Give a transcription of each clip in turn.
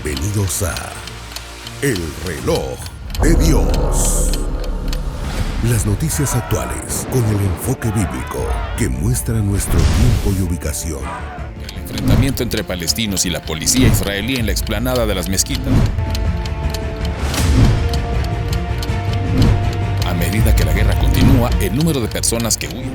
Bienvenidos a El Reloj de Dios. Las noticias actuales con el enfoque bíblico que muestra nuestro tiempo y ubicación. El enfrentamiento entre palestinos y la policía israelí en la explanada de las mezquitas. A medida que la guerra continúa, el número de personas que huyen.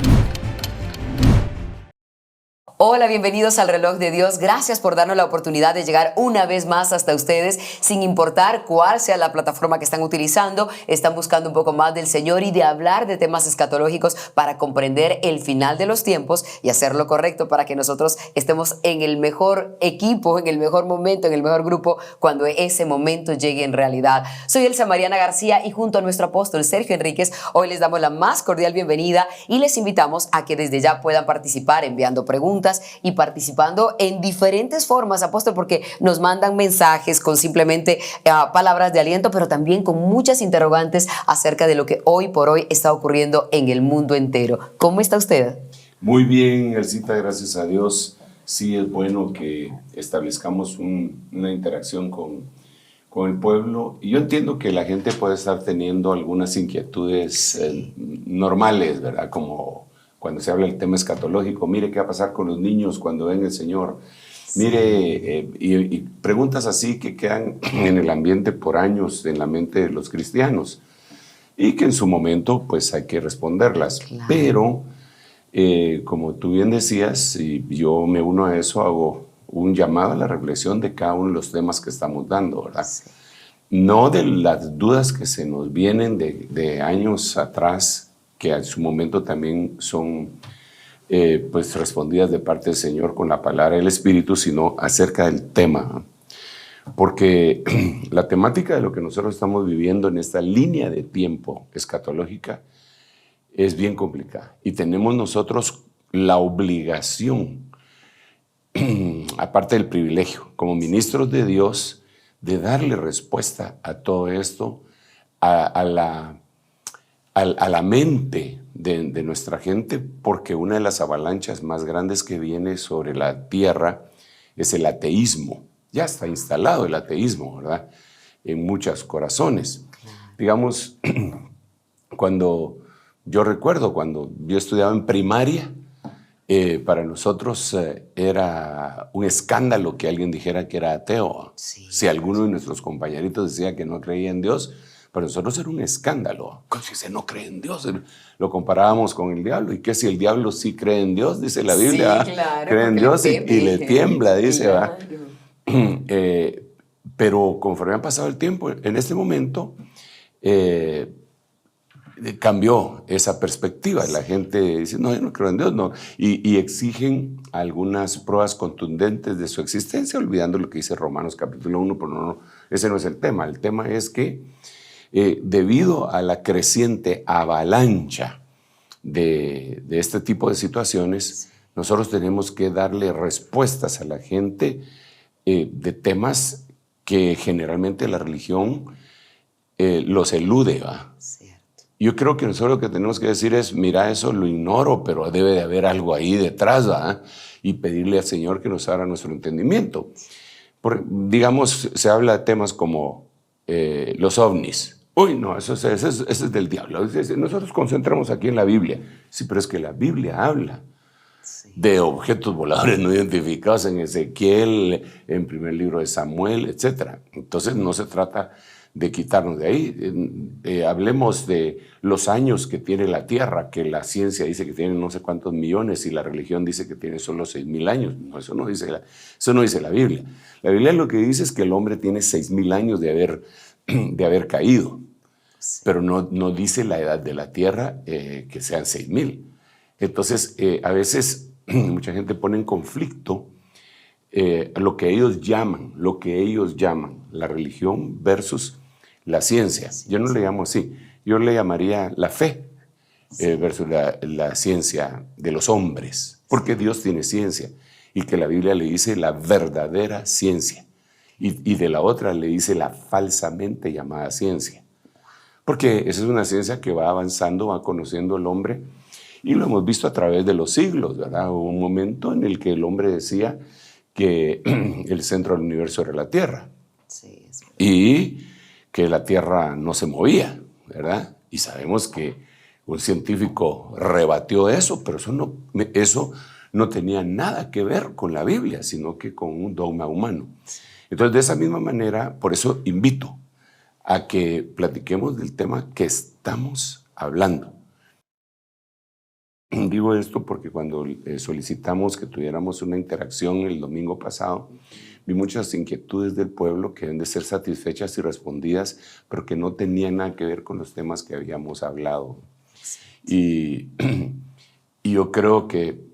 Hola, bienvenidos al Reloj de Dios. Gracias por darnos la oportunidad de llegar una vez más hasta ustedes, sin importar cuál sea la plataforma que están utilizando. Están buscando un poco más del Señor y de hablar de temas escatológicos para comprender el final de los tiempos y hacer lo correcto para que nosotros estemos en el mejor equipo, en el mejor momento, en el mejor grupo, cuando ese momento llegue en realidad. Soy Elsa Mariana García y junto a nuestro apóstol Sergio Enríquez, hoy les damos la más cordial bienvenida y les invitamos a que desde ya puedan participar enviando preguntas y participando en diferentes formas, apóstol, porque nos mandan mensajes con simplemente palabras de aliento, pero también con muchas interrogantes acerca de lo que hoy por hoy está ocurriendo en el mundo entero. ¿Cómo está usted? Muy bien, Elcita, gracias a Dios. Sí, es bueno que establezcamos una interacción con el pueblo. Y yo entiendo que la gente puede estar teniendo algunas inquietudes normales, ¿verdad? Como cuando se habla del tema escatológico, mire qué va a pasar con los niños cuando ven el Señor. Mire, y preguntas así que quedan en el ambiente por años, en la mente de los cristianos, y que en su momento pues hay que responderlas. Claro. Pero, como tú bien decías, y yo me uno a eso, hago un llamado a la reflexión de cada uno de los temas que estamos dando, ¿verdad? Sí. No de las dudas que se nos vienen de años atrás, que en su momento también son pues respondidas de parte del Señor con la palabra del Espíritu, sino acerca del tema. Porque la temática de lo que nosotros estamos viviendo en esta línea de tiempo escatológica es bien complicada. Y tenemos nosotros la obligación, aparte del privilegio, como ministros de Dios, de darle respuesta a todo esto, a la mente de nuestra gente, porque una de las avalanchas más grandes que viene sobre la tierra es el ateísmo. Ya está instalado el ateísmo, ¿verdad? En muchos corazones. Digamos, yo recuerdo cuando yo estudiaba en primaria, para nosotros era un escándalo que alguien dijera que era ateo. Sí. Si alguno de nuestros compañeritos decía que no creía en Dios, para nosotros era un escándalo. Si se no cree en Dios, lo comparábamos con el diablo. ¿Y qué si el diablo sí cree en Dios? Dice la Biblia. Sí, claro, cree en Dios y le tiembla, dice. Claro. Pero conforme ha pasado el tiempo, en este momento cambió esa perspectiva. La gente dice, no, yo no creo en Dios, no. Y exigen algunas pruebas contundentes de su existencia, olvidando lo que dice Romanos capítulo 1, pero no, ese no es el tema. El tema es que debido a la creciente avalancha de este tipo de situaciones, nosotros tenemos que darle respuestas a la gente de temas que generalmente la religión los elude, ¿va? Cierto. Yo creo que nosotros lo que tenemos que decir es, mira, eso lo ignoro, pero debe de haber algo ahí detrás, ¿va? Y pedirle al Señor que nos abra nuestro entendimiento. Digamos, se habla de temas como los ovnis. Uy, no, eso es del diablo. Nosotros concentramos aquí en la Biblia. Sí, pero es que la Biblia habla de objetos voladores no identificados en Ezequiel, en primer libro de Samuel, etc. Entonces no se trata de quitarnos de ahí. Hablemos de los años que tiene la Tierra, que la ciencia dice que tiene no sé cuántos millones y la religión dice que tiene solo 6,000 años. No, eso no dice la Biblia. La Biblia lo que dice es que el hombre tiene 6,000 años de haber caído, pero no dice la edad de la Tierra que sean 6,000. Entonces, a veces mucha gente pone en conflicto lo que ellos llaman la religión versus la ciencia. Yo no le llamo así, yo le llamaría la fe versus la ciencia de los hombres, porque Dios tiene ciencia y que la Biblia le dice la verdadera ciencia. Y de la otra le dice la falsamente llamada ciencia. Porque esa es una ciencia que va avanzando, va conociendo al hombre, y lo hemos visto a través de los siglos, ¿verdad? Hubo un momento en el que el hombre decía que el centro del universo era la Tierra. Sí, es verdad. Y que la Tierra no se movía, ¿verdad? Y sabemos que un científico rebatió eso, pero eso no tenía nada que ver con la Biblia, sino que con un dogma humano. Entonces, de esa misma manera, por eso invito a que platiquemos del tema que estamos hablando. Digo esto porque cuando solicitamos que tuviéramos una interacción el domingo pasado, vi muchas inquietudes del pueblo que deben de ser satisfechas y respondidas, pero que no tenían nada que ver con los temas que habíamos hablado. Y yo creo que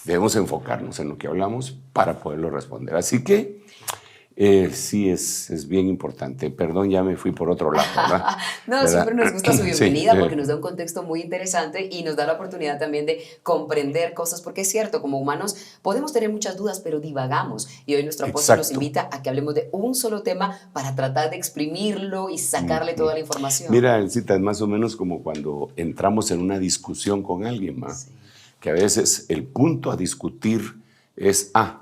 debemos enfocarnos en lo que hablamos para poderlo responder. Así que sí, es bien importante. Perdón, ya me fui por otro lado, ¿verdad? No, ¿verdad? siempre nos gusta su bienvenida Sí, porque nos da un contexto muy interesante y nos da la oportunidad también de comprender cosas, porque es cierto, como humanos podemos tener muchas dudas, pero divagamos. Y hoy nuestro apóstol nos invita a que hablemos de un solo tema para tratar de exprimirlo y sacarle toda la información. Mira, Elcita, es más o menos como cuando entramos en una discusión con alguien, ¿va? Sí. Que a veces el punto a discutir es A.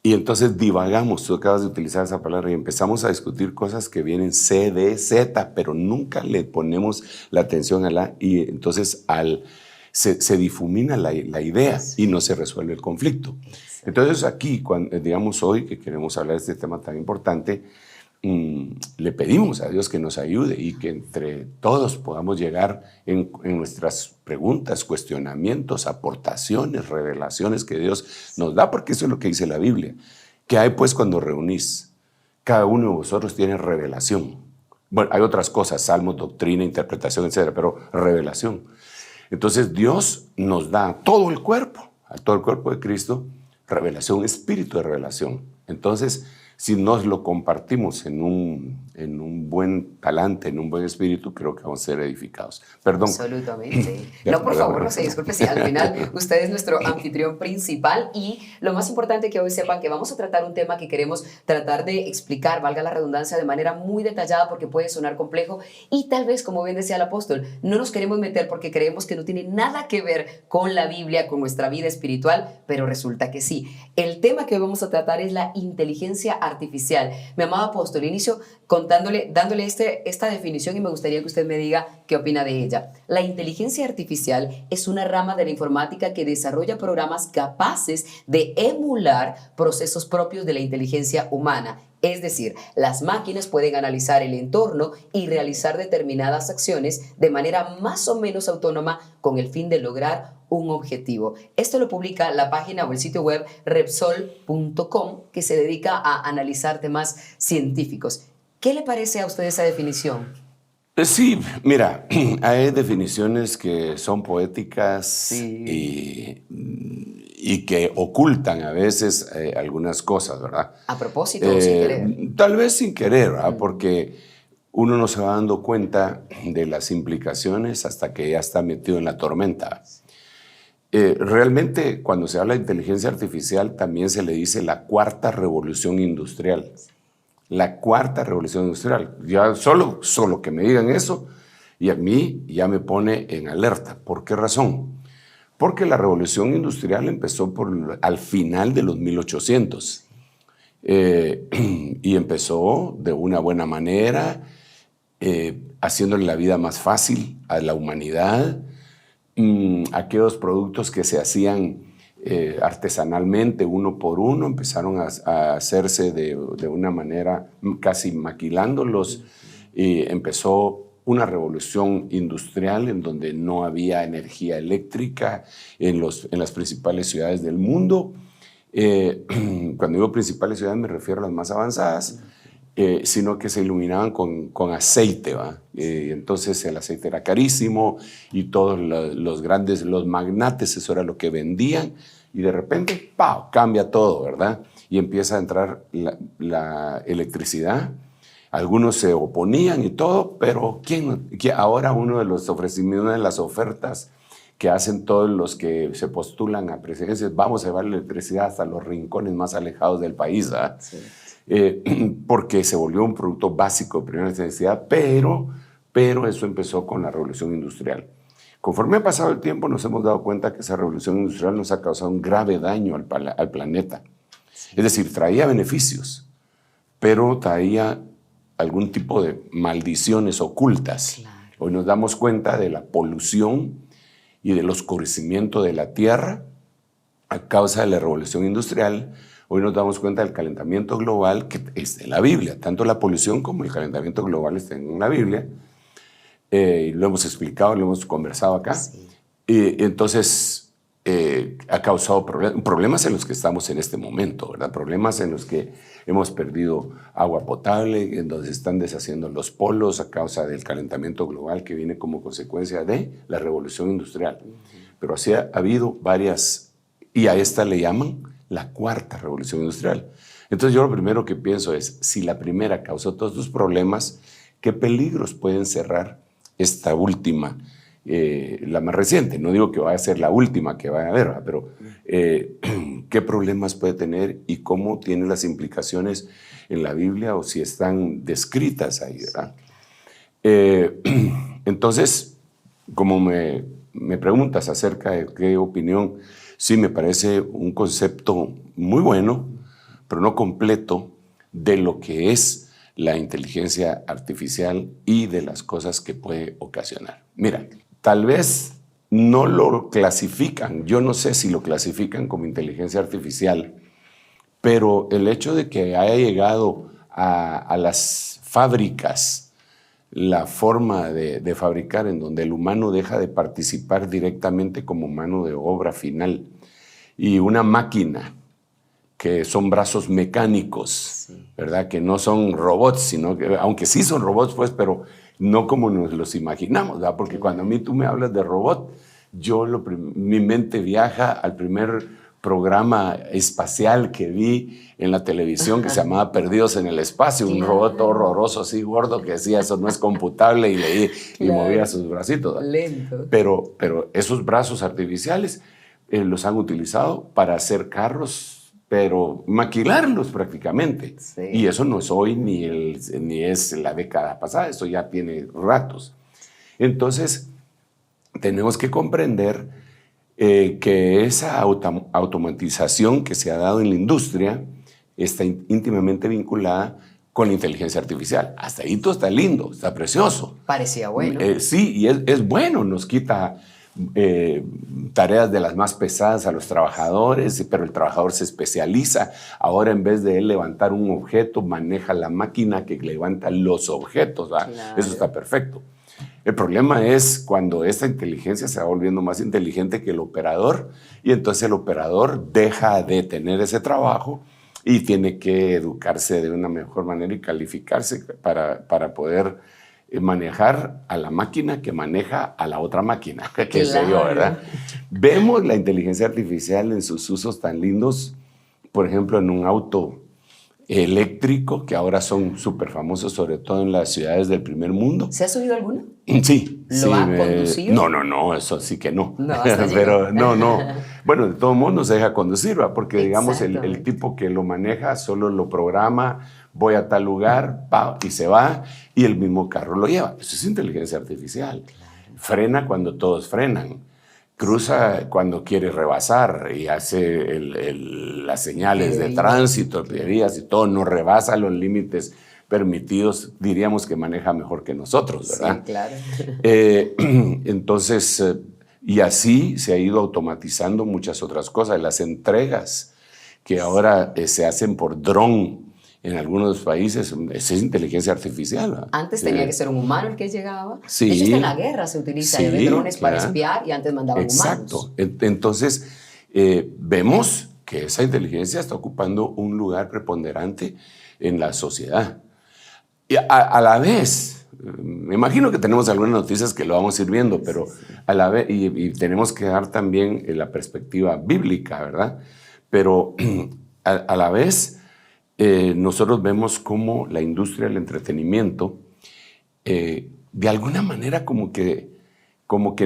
Y entonces divagamos, tú acabas de utilizar esa palabra, y empezamos a discutir cosas que vienen C, D, Z, pero nunca le ponemos la atención a la, y entonces se difumina la idea y no se resuelve el conflicto. Entonces aquí, digamos hoy que queremos hablar de este tema tan importante, le pedimos a Dios que nos ayude y que entre todos podamos llegar en nuestras preguntas, cuestionamientos, aportaciones, revelaciones que Dios nos da, porque eso es lo que dice la Biblia. ¿Qué hay pues cuando reunís? Cada uno de vosotros tiene revelación. Bueno, hay otras cosas, salmos, doctrina, interpretación, etcétera, pero revelación. Entonces Dios nos da a todo el cuerpo de Cristo, revelación, espíritu de revelación. Entonces, si nos lo compartimos en un buen talante, en un buen espíritu, creo que vamos a ser edificados. Perdón. Absolutamente. No, por favor, no se disculpe si al final usted es nuestro anfitrión principal, y lo más importante que hoy sepan que vamos a tratar un tema que queremos tratar de explicar, valga la redundancia, de manera muy detallada, porque puede sonar complejo y tal vez, como bien decía el apóstol, no nos queremos meter porque creemos que no tiene nada que ver con la Biblia, con nuestra vida espiritual, pero resulta que sí. El tema que hoy vamos a tratar es la inteligencia artificial. Mi amado apóstol, inicio dándole esta definición y me gustaría que usted me diga qué opina de ella. La inteligencia artificial es una rama de la informática que desarrolla programas capaces de emular procesos propios de la inteligencia humana. Es decir, las máquinas pueden analizar el entorno y realizar determinadas acciones de manera más o menos autónoma con el fin de lograr un objetivo. Esto lo publica la página o el sitio web Repsol.com, que se dedica a analizar temas científicos. ¿Qué le parece a usted esa definición? Sí, mira, hay definiciones que son poéticas, sí, y que ocultan a veces algunas cosas, ¿verdad? A propósito, sin querer. Tal vez sin querer, ¿verdad? Porque uno no se va dando cuenta de las implicaciones hasta que ya está metido en la tormenta. Realmente, cuando se habla de inteligencia artificial, también se le dice la cuarta revolución industrial. La cuarta revolución industrial. Ya solo que me digan eso, y a mí ya me pone en alerta. ¿Por qué razón? Porque la revolución industrial empezó al final de los 1800. Y empezó de una buena manera, haciéndole la vida más fácil a la humanidad. Aquellos productos que se hacían artesanalmente, uno por uno, empezaron a hacerse de una manera casi maquilándolos, y empezó una revolución industrial en donde no había energía eléctrica en las principales ciudades del mundo. Cuando digo principales ciudades me refiero a las más avanzadas, sino que se iluminaban con aceite, ¿va? Entonces el aceite era carísimo y todos los magnates, eso era lo que vendían, y de repente, ¡pau!, cambia todo, ¿verdad? Y empieza a entrar la electricidad. Algunos se oponían y todo, pero ahora uno de los ofrecimientos, una de las ofertas que hacen todos los que se postulan a presidencias, vamos a llevar la electricidad hasta los rincones más alejados del país, ¿verdad? Sí. Porque se volvió un producto básico de primera necesidad, pero eso empezó con la revolución industrial. Conforme ha pasado el tiempo, nos hemos dado cuenta que esa revolución industrial nos ha causado un grave daño al planeta. Es decir, traía beneficios, pero traía algún tipo de maldiciones ocultas. Claro. Hoy nos damos cuenta de la polución y del oscurecimiento de la tierra a causa de la revolución industrial. Hoy nos damos cuenta del calentamiento global que está en la Biblia. Tanto la polución como el calentamiento global están en la Biblia. Lo hemos explicado, lo hemos conversado acá. Sí. Entonces, ha causado problemas en los que estamos en este momento, ¿verdad? Problemas en los que hemos perdido agua potable, en donde se están deshaciendo los polos a causa del calentamiento global que viene como consecuencia de la revolución industrial. Pero así ha habido varias, y a esta le llaman la cuarta revolución industrial. Entonces yo lo primero que pienso es, si la primera causó todos estos problemas, ¿qué peligros pueden cerrar esta última, la más reciente? No digo que vaya a ser la última que vaya a haber, ¿verdad? Pero ¿qué problemas puede tener y cómo tiene las implicaciones en la Biblia o si están descritas ahí, ¿verdad? Entonces, como me preguntas acerca de qué opinión, sí me parece un concepto muy bueno, pero no completo, de lo que es la inteligencia artificial y de las cosas que puede ocasionar. Mira, tal vez no lo clasifican, yo no sé si lo clasifican como inteligencia artificial, pero el hecho de que haya llegado a las fábricas la forma de fabricar en donde el humano deja de participar directamente como mano de obra final y una máquina que son brazos mecánicos, sí, ¿verdad? Que no son robots, sino que, aunque sí son robots, pues, pero no como nos los imaginamos, ¿verdad? Porque cuando a mí tú me hablas de robot, mi mente viaja al primer programa espacial que vi en la televisión que se llamaba Perdidos en el Espacio, un robot todo horroroso, así gordo, que decía eso no es computable y movía sus bracitos, ¿verdad? Lento. Pero esos brazos artificiales los han utilizado para hacer carros, pero maquilarlos prácticamente. Sí. Y eso no es hoy ni es la década pasada, eso ya tiene ratos. Entonces, tenemos que comprender que esa automatización que se ha dado en la industria está íntimamente vinculada con la inteligencia artificial. Hasta ahí todo está lindo, está precioso. Parecía bueno. Sí, y es bueno, nos quita tareas de las más pesadas a los trabajadores, pero el trabajador se especializa. Ahora, en vez de él levantar un objeto, maneja la máquina que levanta los objetos, ¿verdad? Claro. Eso está perfecto. El problema es cuando esta inteligencia se va volviendo más inteligente que el operador y entonces el operador deja de tener ese trabajo y tiene que educarse de una mejor manera y calificarse para poder manejar a la máquina que maneja a la otra máquina, que sé yo, ¿verdad? Vemos la inteligencia artificial en sus usos tan lindos, por ejemplo, en un auto eléctrico, que ahora son súper famosos, sobre todo en las ciudades del primer mundo. ¿Se ha subido alguno? Sí. ¿Lo ha conducido? No, eso sí que no. No, pero no. Bueno, de todo modo no se deja conducir, ¿verdad? Porque digamos el tipo que lo maneja solo lo programa, voy a tal lugar, y se va, y el mismo carro lo lleva. Eso es inteligencia artificial. Claro. Frena cuando todos frenan. Cruza cuando quiere rebasar y hace las señales de tránsito, vías y todo, no rebasa los límites permitidos, diríamos que maneja mejor que nosotros, ¿verdad? Sí, claro. Entonces, y así se ha ido automatizando muchas otras cosas. Las entregas que ahora se hacen por dron en algunos países, esa es inteligencia artificial, ¿verdad? Antes tenía que ser un humano el que llegaba. Sí. De hecho, hasta en la guerra se utiliza drones para espiar y antes mandaban humanos. Exacto. Entonces, vemos que esa inteligencia está ocupando un lugar preponderante en la sociedad. Y a la vez, me imagino que tenemos algunas noticias que lo vamos a ir viendo, pero a la vez, y tenemos que dar también la perspectiva bíblica, ¿verdad? Pero a la vez, nosotros vemos cómo la industria del entretenimiento de alguna manera como que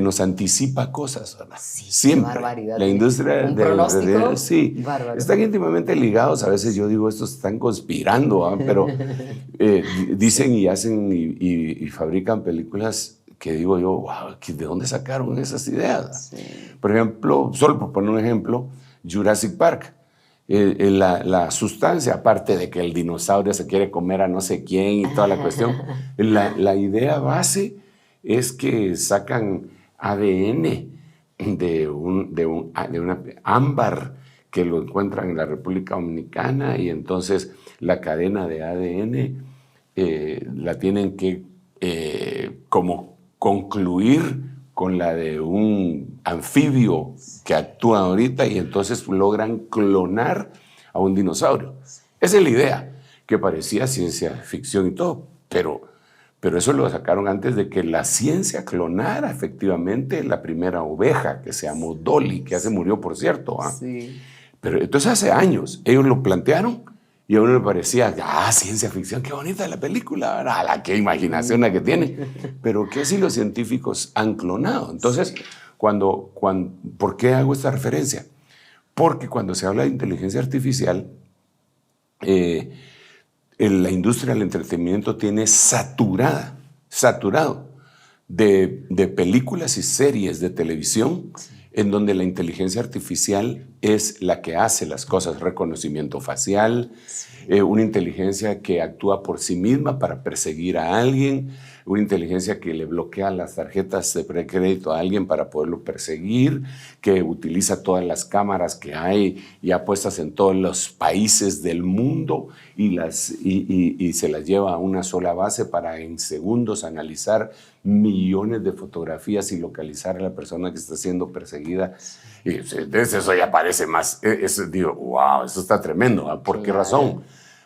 nos anticipa cosas, ¿verdad? Sí, siempre. Qué barbaridad. La industria ¿Un pronóstico? Sí, bárbaro. Están íntimamente ligados. A veces yo digo, estos están conspirando, ¿eh? Pero dicen y hacen y fabrican películas que digo yo, wow, ¿de dónde sacaron esas ideas? Sí. Por ejemplo, solo por poner un ejemplo, Jurassic Park. la sustancia, aparte de que el dinosaurio se quiere comer a no sé quién y toda la cuestión, la idea base es que sacan ADN de una ámbar que lo encuentran en la República Dominicana, y entonces la cadena de ADN la tienen que como concluir con la de un anfibio que actúa ahorita, y entonces logran clonar a un dinosaurio. Esa es la idea, que parecía ciencia ficción y todo, pero eso lo sacaron antes de que la ciencia clonara efectivamente la primera oveja, que se llamó Dolly, que ya se murió, por cierto. Sí. Pero entonces hace años ellos lo plantearon y a uno le parecía, ciencia ficción, qué bonita la película, ¿verdad? Qué imaginación la que tiene. Pero ¿qué si los científicos han clonado? Entonces, ¿por qué hago esta referencia? Porque cuando se habla de inteligencia artificial, la industria del entretenimiento tiene saturado de películas y series de televisión en donde la inteligencia artificial es la que hace las cosas, reconocimiento facial, una inteligencia que actúa por sí misma para perseguir a alguien, una inteligencia que le bloquea las tarjetas de precrédito a alguien para poderlo perseguir, que utiliza todas las cámaras que hay ya puestas en todos los países del mundo y se las lleva a una sola base para en segundos analizar millones de fotografías y localizar a la persona que está siendo perseguida. Y eso ya parece más, digo, wow, eso está tremendo. ¿Por qué razón?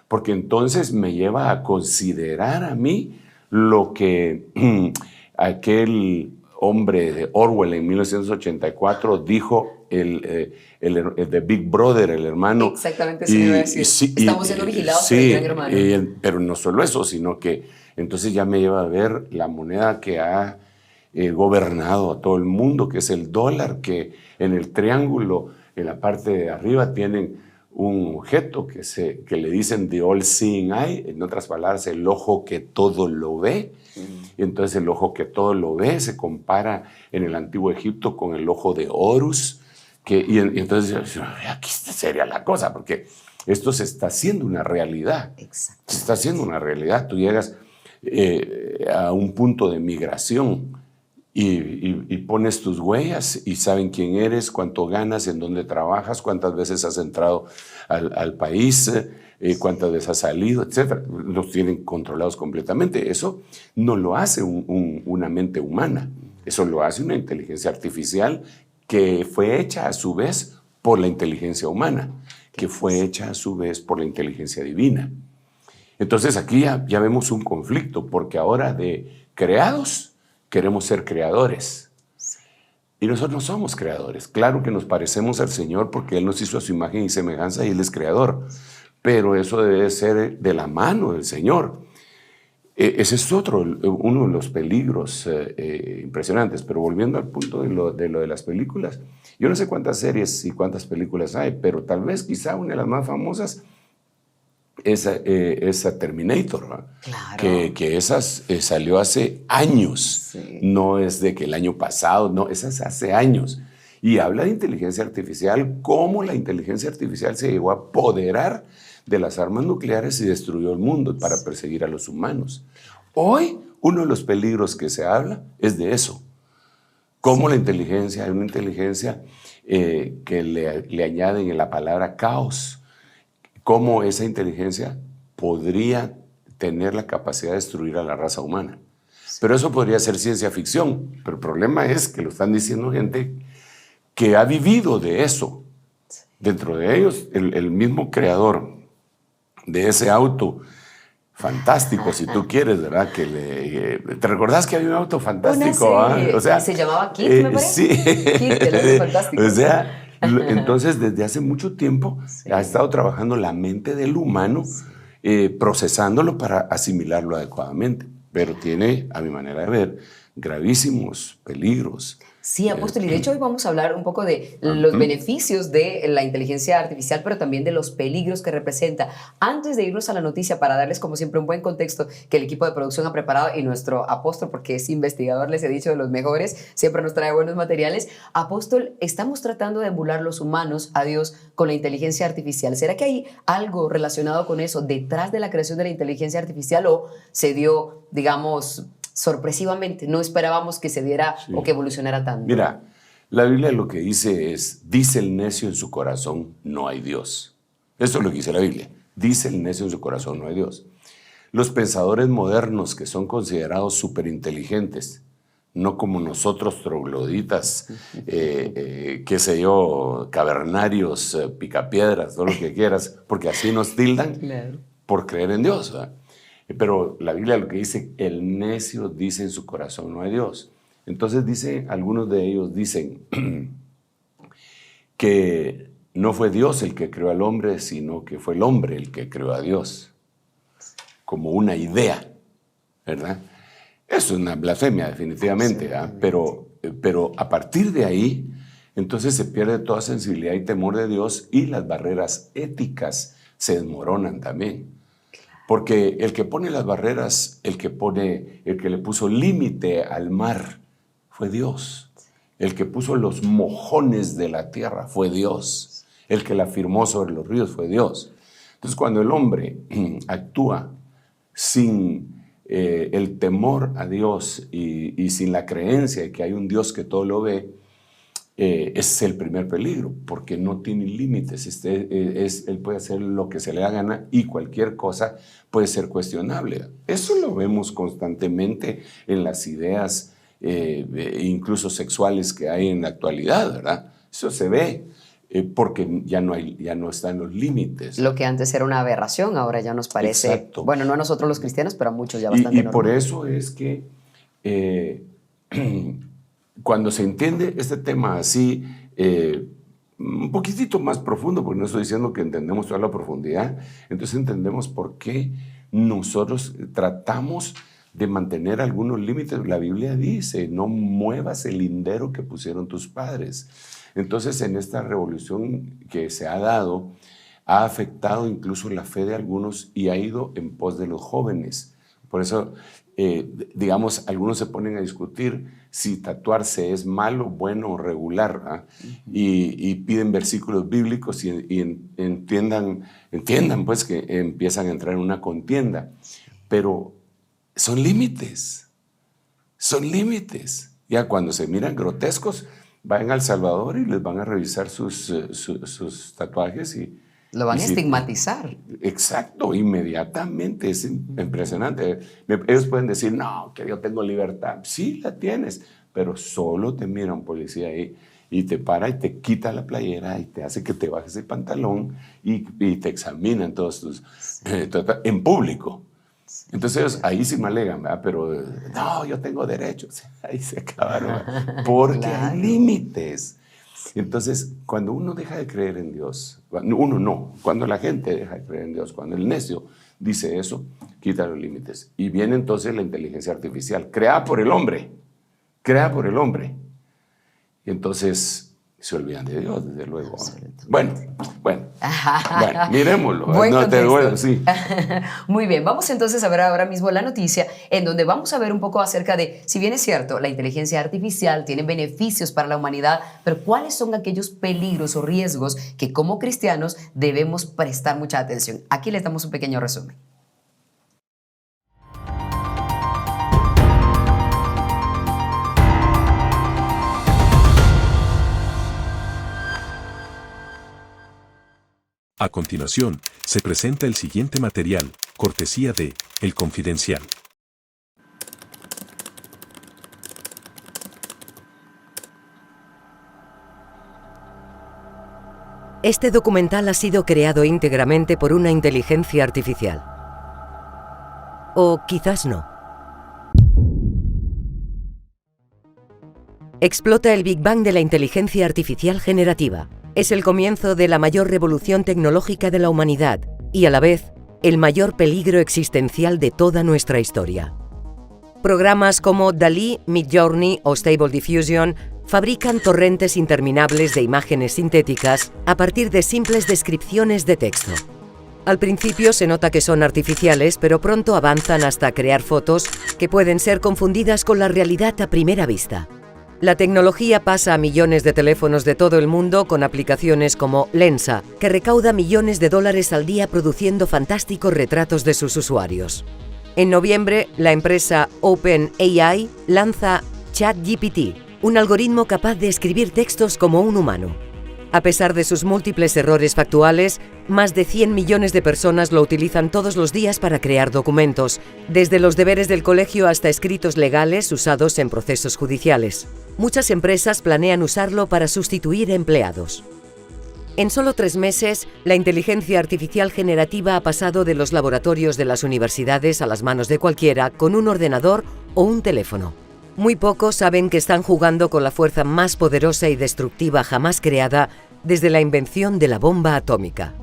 Porque entonces me lleva a considerar a mí lo que aquel hombre de Orwell en 1984 dijo, el de Big Brother, el hermano. Exactamente, eso iba a decir. Estamos siendo vigilados por el gran hermano. Pero no solo eso, sino que entonces ya me lleva a ver la moneda que ha gobernado a todo el mundo, que es el dólar, que en el triángulo, en la parte de arriba, tienen un objeto que le dicen the all-seeing eye, en otras palabras, el ojo que todo lo ve. Y entonces el ojo que todo lo ve se compara en el antiguo Egipto con el ojo de Horus, y entonces aquí sería la cosa, porque esto se está haciendo una realidad. Exacto. Se está haciendo una realidad. Tú llegas a un punto de migración y pones tus huellas y saben quién eres, cuánto ganas, en dónde trabajas, cuántas veces has entrado al país, cuántas veces has salido, etc. Los tienen controlados completamente. Eso no lo hace una mente humana. Eso lo hace una inteligencia artificial que fue hecha a su vez por la inteligencia humana, que fue hecha a su vez por la inteligencia divina. Entonces aquí ya vemos un conflicto, porque ahora de creados queremos ser creadores. Y nosotros no somos creadores. Claro que nos parecemos al Señor porque Él nos hizo a su imagen y semejanza y Él es creador. Pero eso debe ser de la mano del Señor. Ese es uno de los peligros impresionantes. Pero volviendo al punto de lo de las películas, yo no sé cuántas series y cuántas películas hay, pero tal vez quizá una de las más famosas esa Terminator, ¿no? Claro. Que esa salió hace años, Sí. No es de que el año pasado, no, esa es hace años. Y habla de inteligencia artificial, cómo la inteligencia artificial se llegó a apoderar de las armas nucleares y destruyó el mundo para perseguir a los humanos. Hoy, uno de los peligros que se habla es de eso. Cómo la inteligencia, hay una inteligencia que le añaden en la palabra caos. Cómo esa inteligencia podría tener la capacidad de destruir a la raza humana. Pero eso podría ser ciencia ficción. Pero el problema es que lo están diciendo gente que ha vivido de eso. Dentro de ellos, el mismo creador de ese auto fantástico, si tú quieres, ¿verdad? ¿Te recordás que había un auto fantástico? O sea, se llamaba Kit, me parece. Sí. Kit, el auto fantástico. O sea, entonces desde hace mucho tiempo ha estado trabajando la mente del humano, procesándolo para asimilarlo adecuadamente. Pero tiene, a mi manera de ver, gravísimos peligros. Sí, apóstol, y de hecho hoy vamos a hablar un poco de los beneficios de la inteligencia artificial, pero también de los peligros que representa. Antes de irnos a la noticia, para darles como siempre un buen contexto que el equipo de producción ha preparado, y nuestro apóstol, porque es investigador, les he dicho, de los mejores, siempre nos trae buenos materiales. Apóstol, estamos tratando de emular los humanos a Dios con la inteligencia artificial. ¿Será que hay algo relacionado con eso detrás de la creación de la inteligencia artificial o se dio, digamos, sorpresivamente? No esperábamos que se diera o que evolucionara tanto. Mira, la Biblia lo que dice es, dice el necio en su corazón, no hay Dios. Eso es lo que dice la Biblia. Dice el necio en su corazón, no hay Dios. Los pensadores modernos que son considerados superinteligentes, no como nosotros trogloditas, qué sé yo, cavernarios, picapiedras, todo lo que quieras, porque así nos tildan por creer en Dios, ¿verdad? Pero la Biblia lo que dice, el necio dice en su corazón, no hay Dios. Entonces dice, algunos de ellos dicen que no fue Dios el que creó al hombre, sino que fue el hombre el que creó a Dios. Como una idea, ¿verdad? Eso es una blasfemia, definitivamente, ¿verdad? Pero a partir de ahí, entonces se pierde toda sensibilidad y temor de Dios y las barreras éticas se desmoronan también. Porque el que pone las barreras, el que le puso límite al mar, fue Dios. El que puso los mojones de la tierra fue Dios. El que la firmó sobre los ríos fue Dios. Entonces, cuando el hombre actúa sin el temor a Dios y sin la creencia de que hay un Dios que todo lo ve, es el primer peligro, porque no tiene límites. Él puede hacer lo que se le da gana y cualquier cosa puede ser cuestionable. Eso lo vemos constantemente en las ideas, incluso sexuales, que hay en la actualidad, ¿verdad? Eso se ve porque ya no están los límites. Lo que antes era una aberración, ahora ya nos parece, exacto. Bueno, no a nosotros los cristianos, pero a muchos ya bastante normal. Y por eso es que cuando se entiende este tema así, un poquitito más profundo, porque no estoy diciendo que entendemos toda la profundidad, entonces entendemos por qué nosotros tratamos de mantener algunos límites. La Biblia dice, no muevas el lindero que pusieron tus padres. Entonces, en esta revolución que se ha dado, ha afectado incluso la fe de algunos y ha ido en pos de los jóvenes. Por eso, digamos, algunos se ponen a discutir si tatuarse es malo, bueno o regular, ¿ah? Y piden versículos bíblicos y entiendan pues que empiezan a entrar en una contienda. Pero son límites. Ya cuando se miran grotescos, vayan al Salvador y les van a revisar sus tatuajes y lo van a estigmatizar. Exacto, inmediatamente. Es impresionante. Ellos pueden decir, no, que yo tengo libertad. Sí, la tienes, pero solo te mira un policía ahí y te para y te quita la playera y te hace que te bajes el pantalón y te examinan todos tus... en público. Entonces ellos ahí sí me alegan, ¿verdad? Pero no, yo tengo derechos. Ahí se acabaron, ¿verdad? Porque hay límites. Entonces, cuando uno deja de creer en Dios, cuando la gente deja de creer en Dios, cuando el necio dice eso, quita los límites. Y viene entonces la inteligencia artificial, creada por el hombre. Y entonces se olvidan de Dios, desde luego. Bueno, miremoslo. Sí. Muy bien, vamos entonces a ver ahora mismo la noticia en donde vamos a ver un poco acerca de, si bien es cierto, la inteligencia artificial tiene beneficios para la humanidad, pero cuáles son aquellos peligros o riesgos que como cristianos debemos prestar mucha atención. Aquí les damos un pequeño resumen. A continuación, se presenta el siguiente material, cortesía de El Confidencial. Este documental ha sido creado íntegramente por una inteligencia artificial. O quizás no. Explota el Big Bang de la inteligencia artificial generativa. Es el comienzo de la mayor revolución tecnológica de la humanidad y, a la vez, el mayor peligro existencial de toda nuestra historia. Programas como DALL-E, Midjourney o Stable Diffusion fabrican torrentes interminables de imágenes sintéticas a partir de simples descripciones de texto. Al principio se nota que son artificiales, pero pronto avanzan hasta crear fotos que pueden ser confundidas con la realidad a primera vista. La tecnología pasa a millones de teléfonos de todo el mundo con aplicaciones como Lensa, que recauda millones de dólares al día produciendo fantásticos retratos de sus usuarios. En noviembre, la empresa OpenAI lanza ChatGPT, un algoritmo capaz de escribir textos como un humano. A pesar de sus múltiples errores factuales, más de 100 millones de personas lo utilizan todos los días para crear documentos, desde los deberes del colegio hasta escritos legales usados en procesos judiciales. Muchas empresas planean usarlo para sustituir empleados. En solo 3 meses, la inteligencia artificial generativa ha pasado de los laboratorios de las universidades a las manos de cualquiera con un ordenador o un teléfono. Muy pocos saben que están jugando con la fuerza más poderosa y destructiva jamás creada desde la invención de la bomba atómica.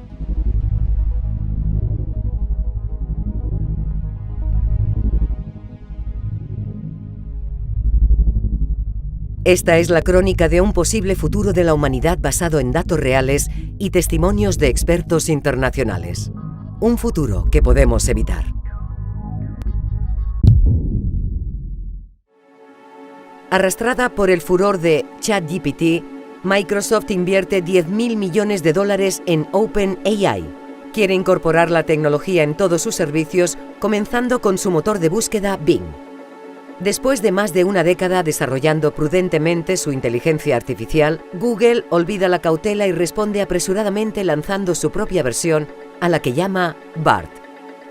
Esta es la crónica de un posible futuro de la humanidad basado en datos reales y testimonios de expertos internacionales. Un futuro que podemos evitar. Arrastrada por el furor de ChatGPT, Microsoft invierte $10.000 millones en OpenAI. Quiere incorporar la tecnología en todos sus servicios, comenzando con su motor de búsqueda Bing. Después de más de una década desarrollando prudentemente su inteligencia artificial, Google olvida la cautela y responde apresuradamente lanzando su propia versión, a la que llama BART.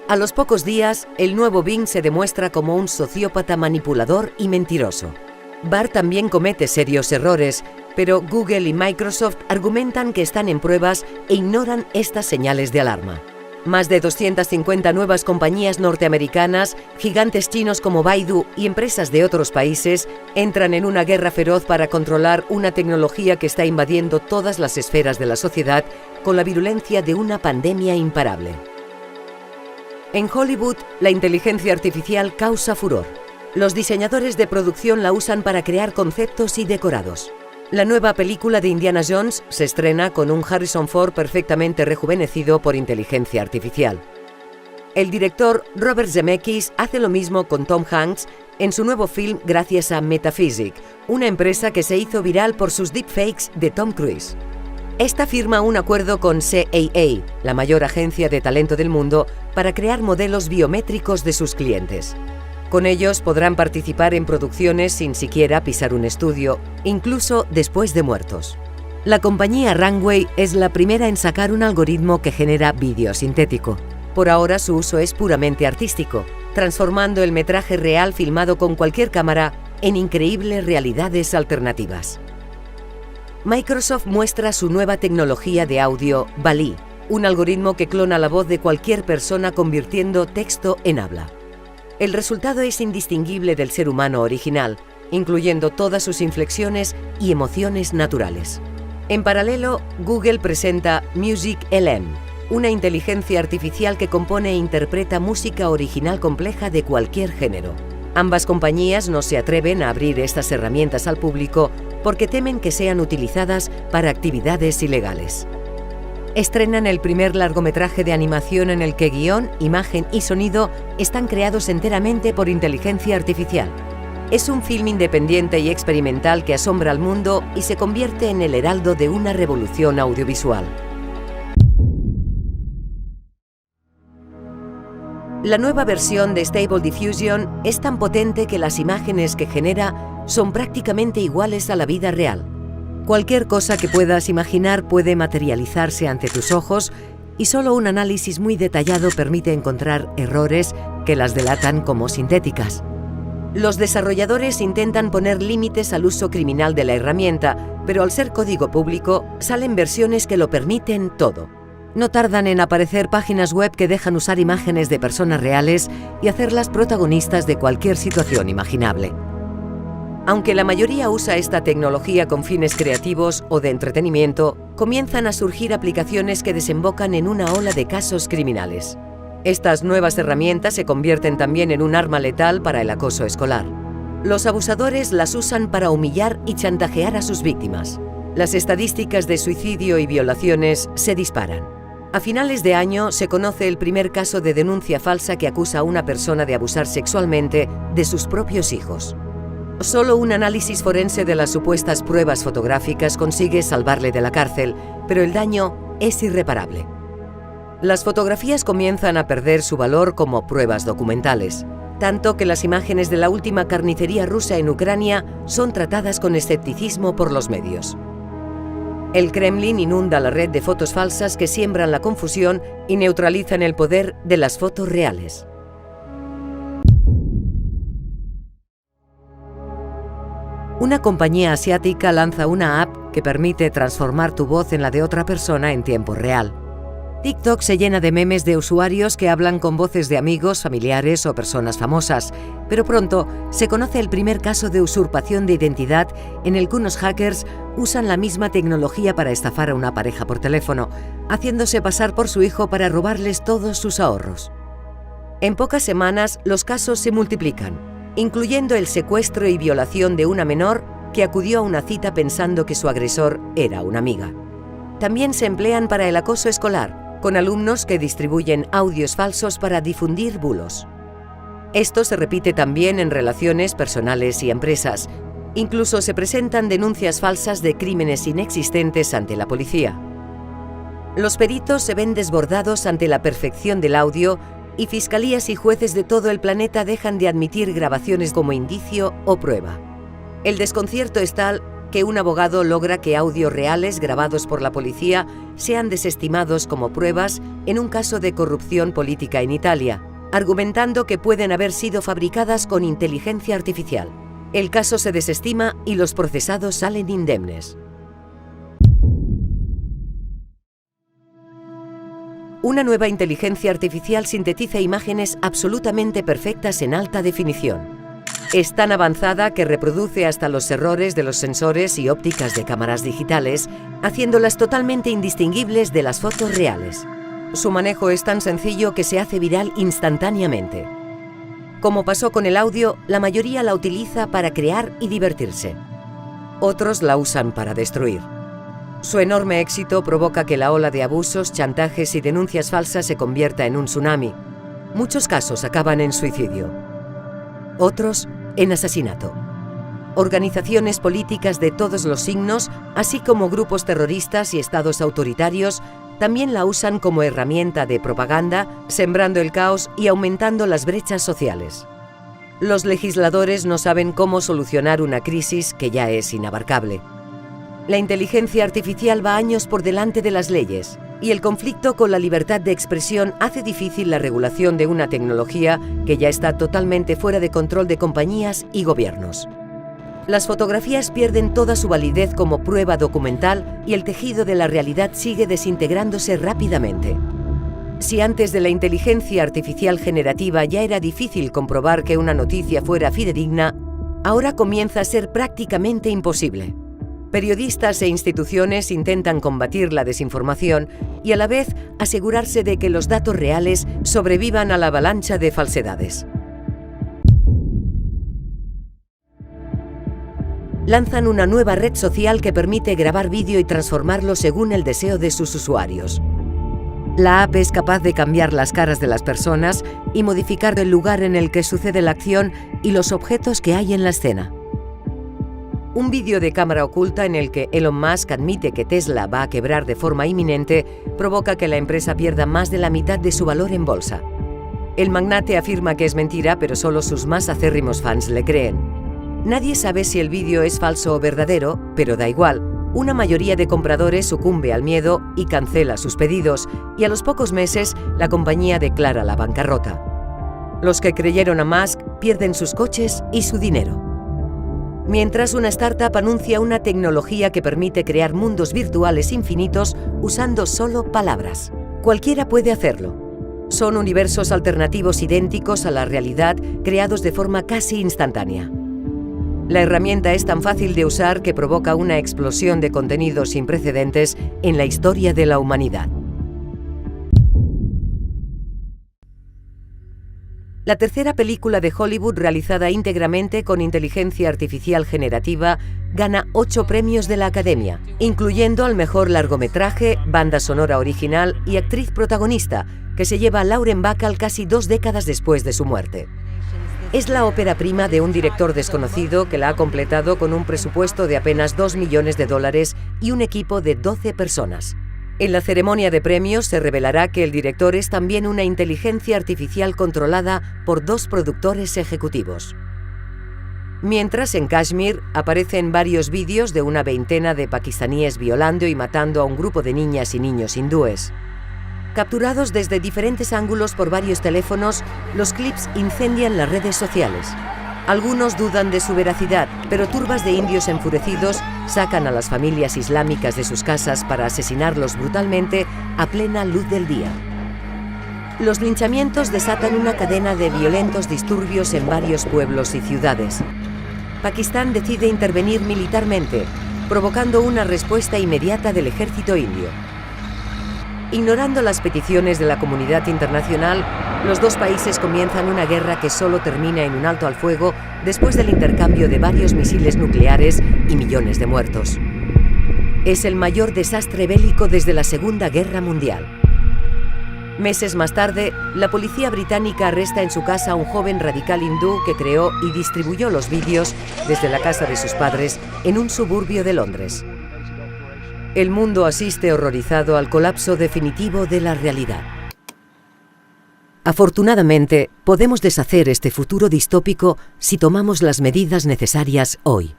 A los pocos días, el nuevo Bing se demuestra como un sociópata manipulador y mentiroso. BART también comete serios errores, pero Google y Microsoft argumentan que están en pruebas e ignoran estas señales de alarma. Más de 250 nuevas compañías norteamericanas, gigantes chinos como Baidu y empresas de otros países entran en una guerra feroz para controlar una tecnología que está invadiendo todas las esferas de la sociedad con la virulencia de una pandemia imparable. En Hollywood, la inteligencia artificial causa furor. Los diseñadores de producción la usan para crear conceptos y decorados. La nueva película de Indiana Jones se estrena con un Harrison Ford perfectamente rejuvenecido por inteligencia artificial. El director Robert Zemeckis hace lo mismo con Tom Hanks en su nuevo film gracias a Metaphysic, una empresa que se hizo viral por sus deepfakes de Tom Cruise. Esta firma un acuerdo con CAA, la mayor agencia de talento del mundo, para crear modelos biométricos de sus clientes. Con ellos podrán participar en producciones sin siquiera pisar un estudio, incluso después de muertos. La compañía Runway es la primera en sacar un algoritmo que genera vídeo sintético. Por ahora su uso es puramente artístico, transformando el metraje real filmado con cualquier cámara en increíbles realidades alternativas. Microsoft muestra su nueva tecnología de audio DALL-E, un algoritmo que clona la voz de cualquier persona convirtiendo texto en habla. El resultado es indistinguible del ser humano original, incluyendo todas sus inflexiones y emociones naturales. En paralelo, Google presenta MusicLM, una inteligencia artificial que compone e interpreta música original compleja de cualquier género. Ambas compañías no se atreven a abrir estas herramientas al público porque temen que sean utilizadas para actividades ilegales. Estrenan el primer largometraje de animación en el que guión, imagen y sonido están creados enteramente por inteligencia artificial. Es un film independiente y experimental que asombra al mundo y se convierte en el heraldo de una revolución audiovisual. La nueva versión de Stable Diffusion es tan potente que las imágenes que genera son prácticamente iguales a la vida real. Cualquier cosa que puedas imaginar puede materializarse ante tus ojos y solo un análisis muy detallado permite encontrar errores que las delatan como sintéticas. Los desarrolladores intentan poner límites al uso criminal de la herramienta, pero al ser código público, salen versiones que lo permiten todo. No tardan en aparecer páginas web que dejan usar imágenes de personas reales y hacerlas protagonistas de cualquier situación imaginable. Aunque la mayoría usa esta tecnología con fines creativos o de entretenimiento, comienzan a surgir aplicaciones que desembocan en una ola de casos criminales. Estas nuevas herramientas se convierten también en un arma letal para el acoso escolar. Los abusadores las usan para humillar y chantajear a sus víctimas. Las estadísticas de suicidio y violaciones se disparan. A finales de año se conoce el primer caso de denuncia falsa que acusa a una persona de abusar sexualmente de sus propios hijos. Solo un análisis forense de las supuestas pruebas fotográficas consigue salvarle de la cárcel, pero el daño es irreparable. Las fotografías comienzan a perder su valor como pruebas documentales, tanto que las imágenes de la última carnicería rusa en Ucrania son tratadas con escepticismo por los medios. El Kremlin inunda la red de fotos falsas que siembran la confusión y neutralizan el poder de las fotos reales. Una compañía asiática lanza una app que permite transformar tu voz en la de otra persona en tiempo real. TikTok se llena de memes de usuarios que hablan con voces de amigos, familiares o personas famosas, pero pronto se conoce el primer caso de usurpación de identidad en el que unos hackers usan la misma tecnología para estafar a una pareja por teléfono, haciéndose pasar por su hijo para robarles todos sus ahorros. En pocas semanas, los casos se multiplican, incluyendo el secuestro y violación de una menor que acudió a una cita pensando que su agresor era una amiga. También se emplean para el acoso escolar, con alumnos que distribuyen audios falsos para difundir bulos. Esto se repite también en relaciones personales y empresas. Incluso se presentan denuncias falsas de crímenes inexistentes ante la policía. Los peritos se ven desbordados ante la perfección del audio y fiscalías y jueces de todo el planeta dejan de admitir grabaciones como indicio o prueba. El desconcierto es tal que un abogado logra que audios reales grabados por la policía sean desestimados como pruebas en un caso de corrupción política en Italia, argumentando que pueden haber sido fabricadas con inteligencia artificial. El caso se desestima y los procesados salen indemnes. Una nueva inteligencia artificial sintetiza imágenes absolutamente perfectas en alta definición. Es tan avanzada que reproduce hasta los errores de los sensores y ópticas de cámaras digitales, haciéndolas totalmente indistinguibles de las fotos reales. Su manejo es tan sencillo que se hace viral instantáneamente. Como pasó con el audio, la mayoría la utiliza para crear y divertirse. Otros la usan para destruir. Su enorme éxito provoca que la ola de abusos, chantajes y denuncias falsas se convierta en un tsunami. Muchos casos acaban en suicidio. Otros en asesinato. Organizaciones políticas de todos los signos, así como grupos terroristas y estados autoritarios, también la usan como herramienta de propaganda, sembrando el caos y aumentando las brechas sociales. Los legisladores no saben cómo solucionar una crisis que ya es inabarcable. La inteligencia artificial va años por delante de las leyes, y el conflicto con la libertad de expresión hace difícil la regulación de una tecnología que ya está totalmente fuera de control de compañías y gobiernos. Las fotografías pierden toda su validez como prueba documental y el tejido de la realidad sigue desintegrándose rápidamente. Si antes de la inteligencia artificial generativa ya era difícil comprobar que una noticia fuera fidedigna, ahora comienza a ser prácticamente imposible. Periodistas e instituciones intentan combatir la desinformación y a la vez asegurarse de que los datos reales sobrevivan a la avalancha de falsedades. Lanzan una nueva red social que permite grabar vídeo y transformarlo según el deseo de sus usuarios. La app es capaz de cambiar las caras de las personas y modificar el lugar en el que sucede la acción y los objetos que hay en la escena. Un vídeo de cámara oculta en el que Elon Musk admite que Tesla va a quebrar de forma inminente provoca que la empresa pierda más de la mitad de su valor en bolsa. El magnate afirma que es mentira, pero solo sus más acérrimos fans le creen. Nadie sabe si el vídeo es falso o verdadero, pero da igual. Una mayoría de compradores sucumbe al miedo y cancela sus pedidos, y a los pocos meses la compañía declara la bancarrota. Los que creyeron a Musk pierden sus coches y su dinero. Mientras una startup anuncia una tecnología que permite crear mundos virtuales infinitos usando solo palabras. Cualquiera puede hacerlo. Son universos alternativos idénticos a la realidad creados de forma casi instantánea. La herramienta es tan fácil de usar que provoca una explosión de contenidos sin precedentes en la historia de la humanidad. La tercera película de Hollywood realizada íntegramente con inteligencia artificial generativa gana 8 premios de la Academia, incluyendo al mejor largometraje, banda sonora original y actriz protagonista, que se lleva a Lauren Bacall casi 2 décadas después de su muerte. Es la ópera prima de un director desconocido que la ha completado con un presupuesto de apenas $2 millones y un equipo de 12 personas. En la ceremonia de premios se revelará que el director es también una inteligencia artificial controlada por 2 productores ejecutivos. Mientras, en Kashmir aparecen varios vídeos de una veintena de pakistaníes violando y matando a un grupo de niñas y niños hindúes. Capturados desde diferentes ángulos por varios teléfonos, los clips incendian las redes sociales. Algunos dudan de su veracidad, pero turbas de indios enfurecidos sacan a las familias islámicas de sus casas para asesinarlos brutalmente a plena luz del día. Los linchamientos desatan una cadena de violentos disturbios en varios pueblos y ciudades. Pakistán decide intervenir militarmente, provocando una respuesta inmediata del ejército indio. Ignorando las peticiones de la comunidad internacional, los 2 países comienzan una guerra que solo termina en un alto al fuego después del intercambio de varios misiles nucleares y millones de muertos. Es el mayor desastre bélico desde la Segunda Guerra Mundial. Meses más tarde, la policía británica arresta en su casa a un joven radical hindú que creó y distribuyó los vídeos desde la casa de sus padres en un suburbio de Londres. El mundo asiste horrorizado al colapso definitivo de la realidad. Afortunadamente, podemos deshacer este futuro distópico si tomamos las medidas necesarias hoy.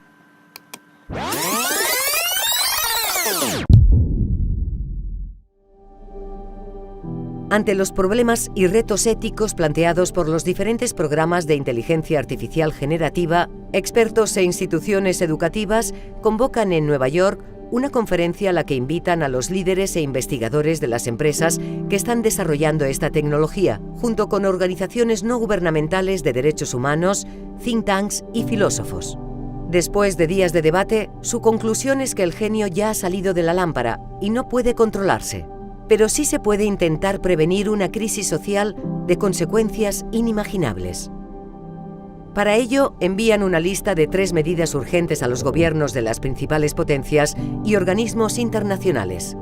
Ante los problemas y retos éticos planteados por los diferentes programas de inteligencia artificial generativa, expertos e instituciones educativas convocan en Nueva York una conferencia a la que invitan a los líderes e investigadores de las empresas que están desarrollando esta tecnología, junto con organizaciones no gubernamentales de derechos humanos, think tanks y filósofos. Después de días de debate, su conclusión es que el genio ya ha salido de la lámpara y no puede controlarse. Pero sí se puede intentar prevenir una crisis social de consecuencias inimaginables. Para ello, envían una lista de 3 medidas urgentes a los gobiernos de las principales potencias y organismos internacionales.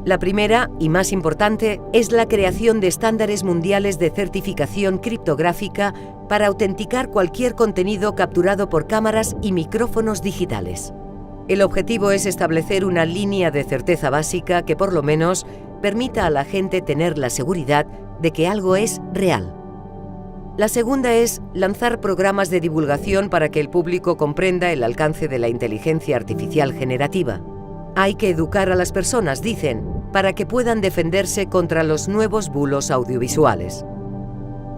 La primera, y más importante, es la creación de estándares mundiales de certificación criptográfica para autenticar cualquier contenido capturado por cámaras y micrófonos digitales. El objetivo es establecer una línea de certeza básica que, por lo menos, permita a la gente tener la seguridad de que algo es real. La segunda es lanzar programas de divulgación para que el público comprenda el alcance de la inteligencia artificial generativa. Hay que educar a las personas, dicen, para que puedan defenderse contra los nuevos bulos audiovisuales.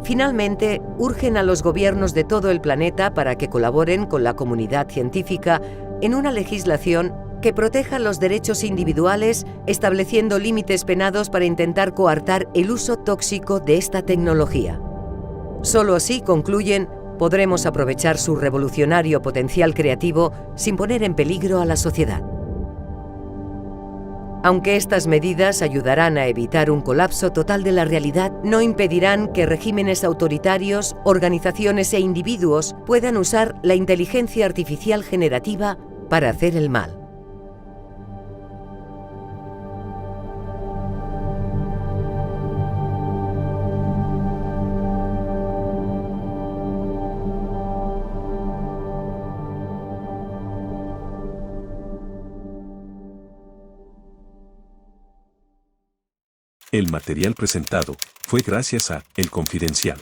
Finalmente, urgen a los gobiernos de todo el planeta para que colaboren con la comunidad científica en una legislación que proteja los derechos individuales, estableciendo límites penados para intentar coartar el uso tóxico de esta tecnología. Solo así, concluyen, podremos aprovechar su revolucionario potencial creativo sin poner en peligro a la sociedad. Aunque estas medidas ayudarán a evitar un colapso total de la realidad, no impedirán que regímenes autoritarios, organizaciones e individuos puedan usar la inteligencia artificial generativa para hacer el mal. El material presentado fue gracias a El Confidencial.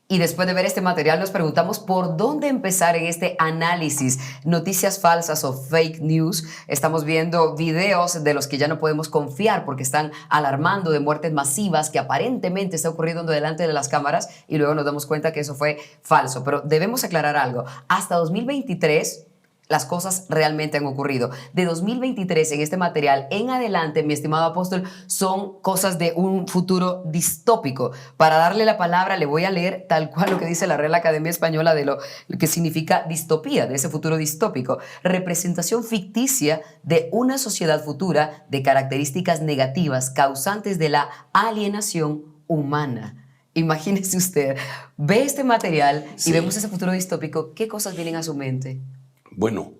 Y después de ver este material nos preguntamos por dónde empezar en este análisis. Noticias falsas o fake news. Estamos viendo videos de los que ya no podemos confiar porque están alarmando de muertes masivas que aparentemente está ocurriendo delante de las cámaras y luego nos damos cuenta que eso fue falso. Pero debemos aclarar algo. Hasta 2023... las cosas realmente han ocurrido. De 2023 en este material en adelante, mi estimado apóstol, son cosas de un futuro distópico. Para darle la palabra, le voy a leer tal cual lo que dice la Real Academia Española de lo que significa distopía, de ese futuro distópico. Representación ficticia de una sociedad futura de características negativas causantes de la alienación humana. Imagínese usted, ve este material Sí. y vemos ese futuro distópico. ¿Qué cosas vienen a su mente? Bueno,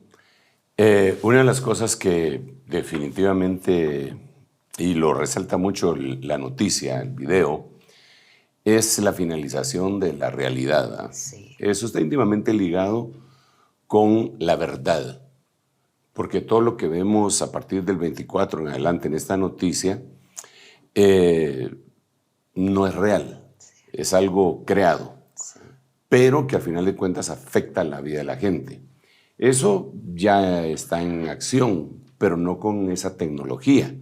una de las cosas que definitivamente, y lo resalta mucho la noticia, el video, es la finalización de la realidad, ¿verdad? Sí. Eso está íntimamente ligado con la verdad, porque todo lo que vemos a partir del 24 en adelante en esta noticia no es real, es algo creado, pero que al final de cuentas afecta la vida de la gente. Eso ya está en acción, pero no con esa tecnología.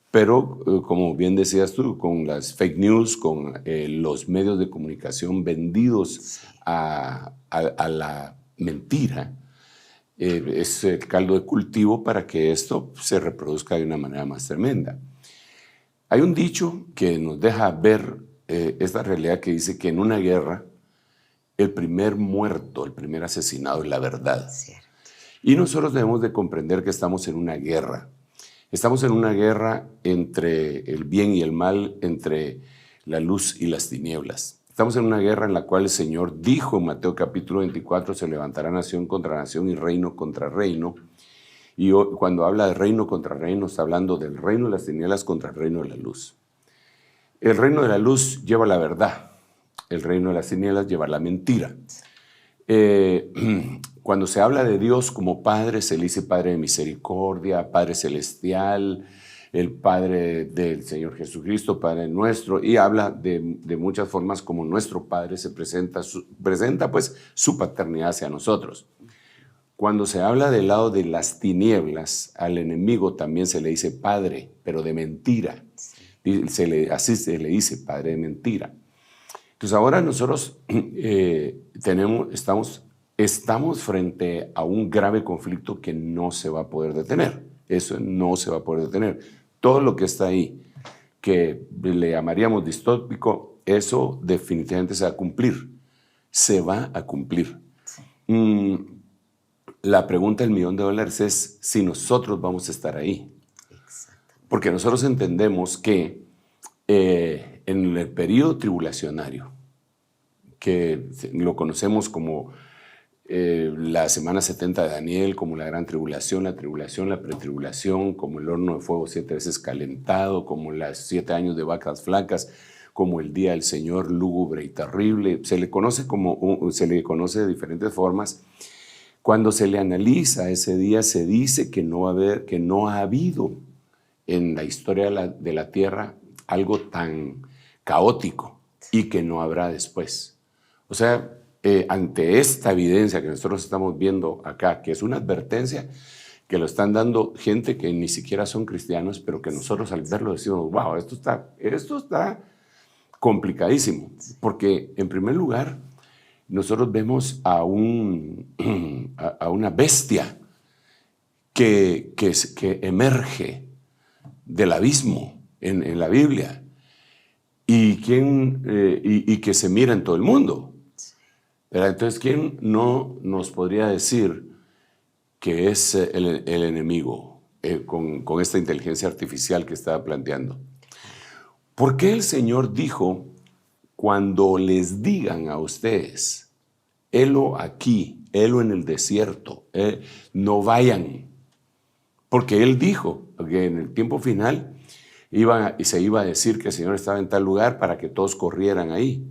Pero, como bien decías tú, con las fake news, con los medios de comunicación vendidos a la mentira, es el caldo de cultivo para que esto se reproduzca de una manera más tremenda. Hay un dicho que nos deja ver esta realidad que dice que en una guerra el primer muerto, el primer asesinado es la verdad. Cierto. Y nosotros debemos de comprender que estamos en una guerra. Estamos en una guerra entre el bien y el mal, entre la luz y las tinieblas. Estamos en una guerra en la cual el Señor dijo en Mateo capítulo 24, se levantará nación contra nación y reino contra reino. Y cuando habla de reino contra reino, está hablando del reino de las tinieblas contra el reino de la luz. El reino de la luz lleva la verdad, el reino de las tinieblas lleva la mentira. Cuando se habla de Dios como Padre, se le dice Padre de misericordia, Padre celestial, el Padre del Señor Jesucristo, Padre nuestro, y habla de muchas formas como nuestro Padre se presenta pues su paternidad hacia nosotros. Cuando se habla del lado de las tinieblas, al enemigo también se le dice Padre, pero de mentira. Así se le dice Padre de mentira. Entonces ahora nosotros estamos frente a un grave conflicto que no se va a poder detener. Eso no se va a poder detener. Todo lo que está ahí, que le llamaríamos distópico, eso definitivamente se va a cumplir. Se va a cumplir. La pregunta del $1.000.000 es si nosotros vamos a estar ahí. Porque nosotros entendemos que en el periodo tribulacionario, que lo conocemos como la semana 70 de Daniel, como la gran tribulación, la pretribulación, como el horno de fuego 7 veces calentado, como los 7 años de vacas flacas, como el día del Señor lúgubre y terrible. Se le conoce de diferentes formas. Cuando se le analiza ese día, se dice que no ha habido en la historia de la tierra algo tan caótico y que no habrá después. O sea, ante esta evidencia que nosotros estamos viendo acá, que es una advertencia que lo están dando gente que ni siquiera son cristianos, pero que nosotros al verlo decimos, wow, esto está complicadísimo. Porque en primer lugar, nosotros vemos a una bestia que emerge del abismo en la Biblia y que se mira en todo el mundo. ¿Verdad? Entonces, ¿quién no nos podría decir que es el enemigo con esta inteligencia artificial que estaba planteando? ¿Por qué el Señor dijo, cuando les digan a ustedes, helo aquí, helo en el desierto, no vayan? Porque Él dijo que en el tiempo final se iba a decir que el Señor estaba en tal lugar para que todos corrieran ahí.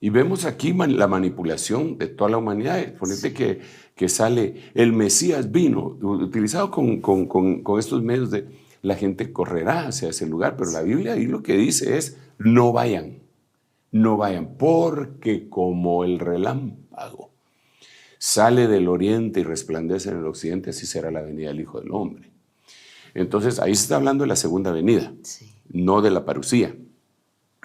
Y vemos aquí la manipulación de toda la humanidad. Ponete que sale, el Mesías vino, utilizado con estos medios de la gente correrá hacia ese lugar, pero la Biblia ahí lo que dice es, no vayan, porque como el relámpago sale del oriente y resplandece en el occidente, así será la venida del Hijo del Hombre. Entonces, ahí se está hablando de la segunda venida, sí, no de la parucía.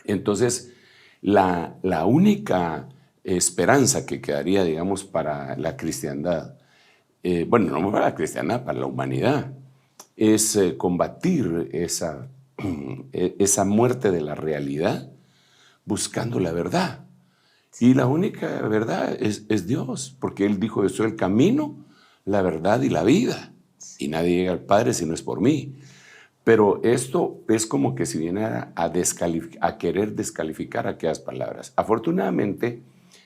Entonces, la única esperanza que quedaría, digamos, para la cristiandad, bueno, no para la cristiandad, para la humanidad, es combatir esa muerte de la realidad buscando la verdad. Y la única verdad es Dios, porque Él dijo, yo soy el camino, la verdad y la vida. Y nadie llega al Padre si no es por mí. Pero esto es como que si viene a querer descalificar aquellas palabras. Afortunadamente,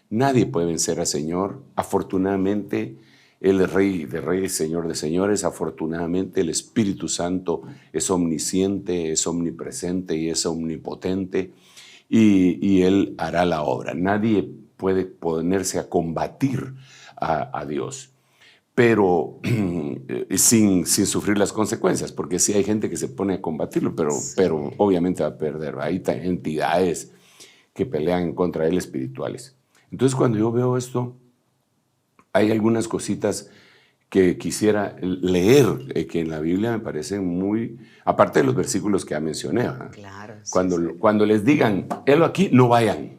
nadie puede vencer al Señor. Afortunadamente, Él es Rey de Reyes, Señor de Señores. Afortunadamente, el Espíritu Santo es omnisciente, es omnipresente y es omnipotente. Y Él hará la obra. Nadie puede ponerse a combatir a Dios, pero sin sufrir las consecuencias, porque sí hay gente que se pone a combatirlo, pero obviamente va a perder. Hay entidades que pelean en contra de él espirituales. Entonces, cuando yo veo esto, hay algunas cositas que quisiera leer, que en la Biblia me parecen muy, aparte de los versículos que ya mencioné. Claro, sí, cuando les digan, helo aquí, no vayan.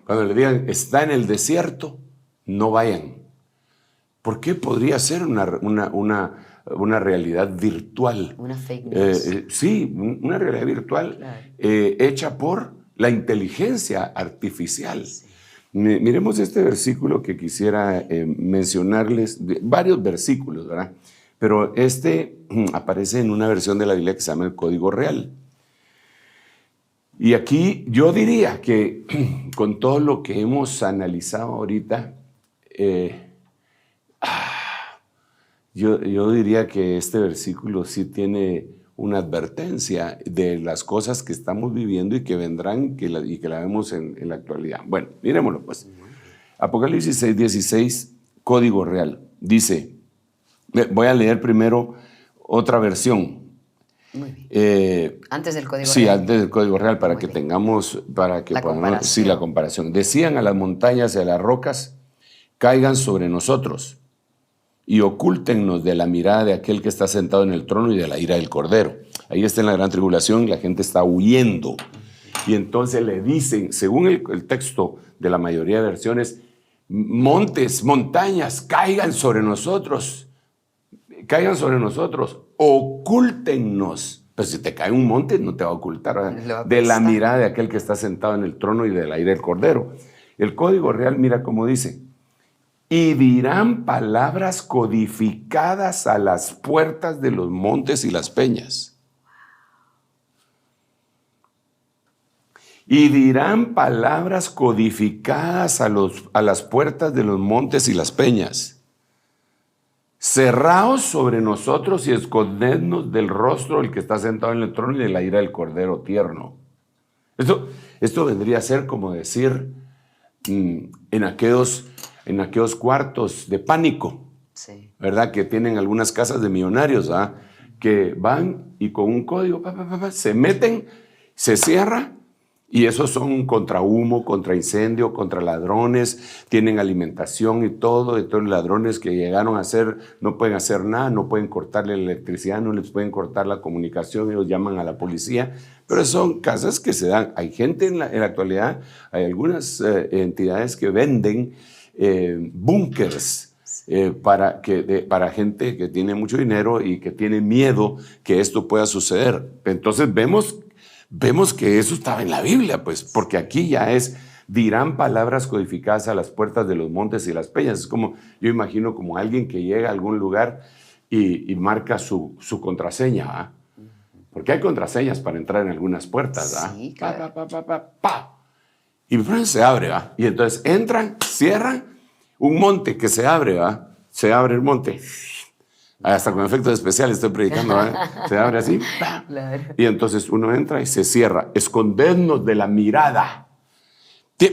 Cuando les digan, está en el desierto, no vayan. ¿Por qué podría ser una realidad virtual? Una fake news. Sí, una realidad virtual, claro, hecha por la inteligencia artificial. Sí. Miremos este versículo que quisiera mencionarles, varios versículos, ¿verdad? Pero este aparece en una versión de la Biblia que se llama el Código Real. Y aquí yo diría que con todo lo que hemos analizado ahorita, yo diría que este versículo sí tiene una advertencia de las cosas que estamos viviendo y que vendrán y que la vemos en la actualidad. Bueno, miremoslo pues. Apocalipsis 6:16, Código Real. Dice, voy a leer primero otra versión. Muy bien. Antes del Código Real. Sí, antes del Código Real, para Muy que bien. tengamos, para que La podamos, comparación. sí, la comparación. Decían a las montañas y a las rocas, caigan sobre nosotros y ocúltennos de la mirada de aquel que está sentado en el trono y de la ira del Cordero. Ahí está en la gran tribulación, la gente está huyendo. Y entonces le dicen, según el texto de la mayoría de versiones, montes, montañas, caigan sobre nosotros, ocúltennos. Pero si te cae un monte, no te va a ocultar, ¿verdad? De la mirada de aquel que está sentado en el trono y de la ira del Cordero. El Código Real, mira cómo dice, y dirán palabras codificadas a las puertas de los montes y las peñas. Y dirán palabras codificadas a las puertas de los montes y las peñas. Cerraos sobre nosotros y escondednos del rostro del que está sentado en el trono y de la ira del Cordero tierno. Esto vendría a ser como decir en aquellos cuartos de pánico, sí, ¿verdad? Que tienen algunas casas de millonarios, ¿verdad? Que van y con un código se meten, se cierra, y esos son contra humo, contra incendio, contra ladrones, tienen alimentación y todo. Los ladrones que llegaron a hacer no pueden hacer nada, no pueden cortarle la electricidad, no les pueden cortar la comunicación, ellos llaman a la policía, pero son casas que se dan. Hay gente en la actualidad, hay algunas entidades que venden búnkers para gente que tiene mucho dinero y que tiene miedo que esto pueda suceder. Entonces vemos que eso estaba en la Biblia, pues, porque aquí ya dirán palabras codificadas a las puertas de los montes y las peñas. Es como, yo imagino como alguien que llega a algún lugar y marca su contraseña, ¿ah? Porque hay contraseñas para entrar en algunas puertas, ¿ah? Sí, claro. Y se abre, ¿va? Y entonces entran, cierran, un monte que se abre, ¿va? Se abre el monte. Hasta con efectos especiales estoy predicando, ¿va? Se abre así, ¡pah! Claro. Y entonces uno entra y se cierra. Escondednos de la mirada.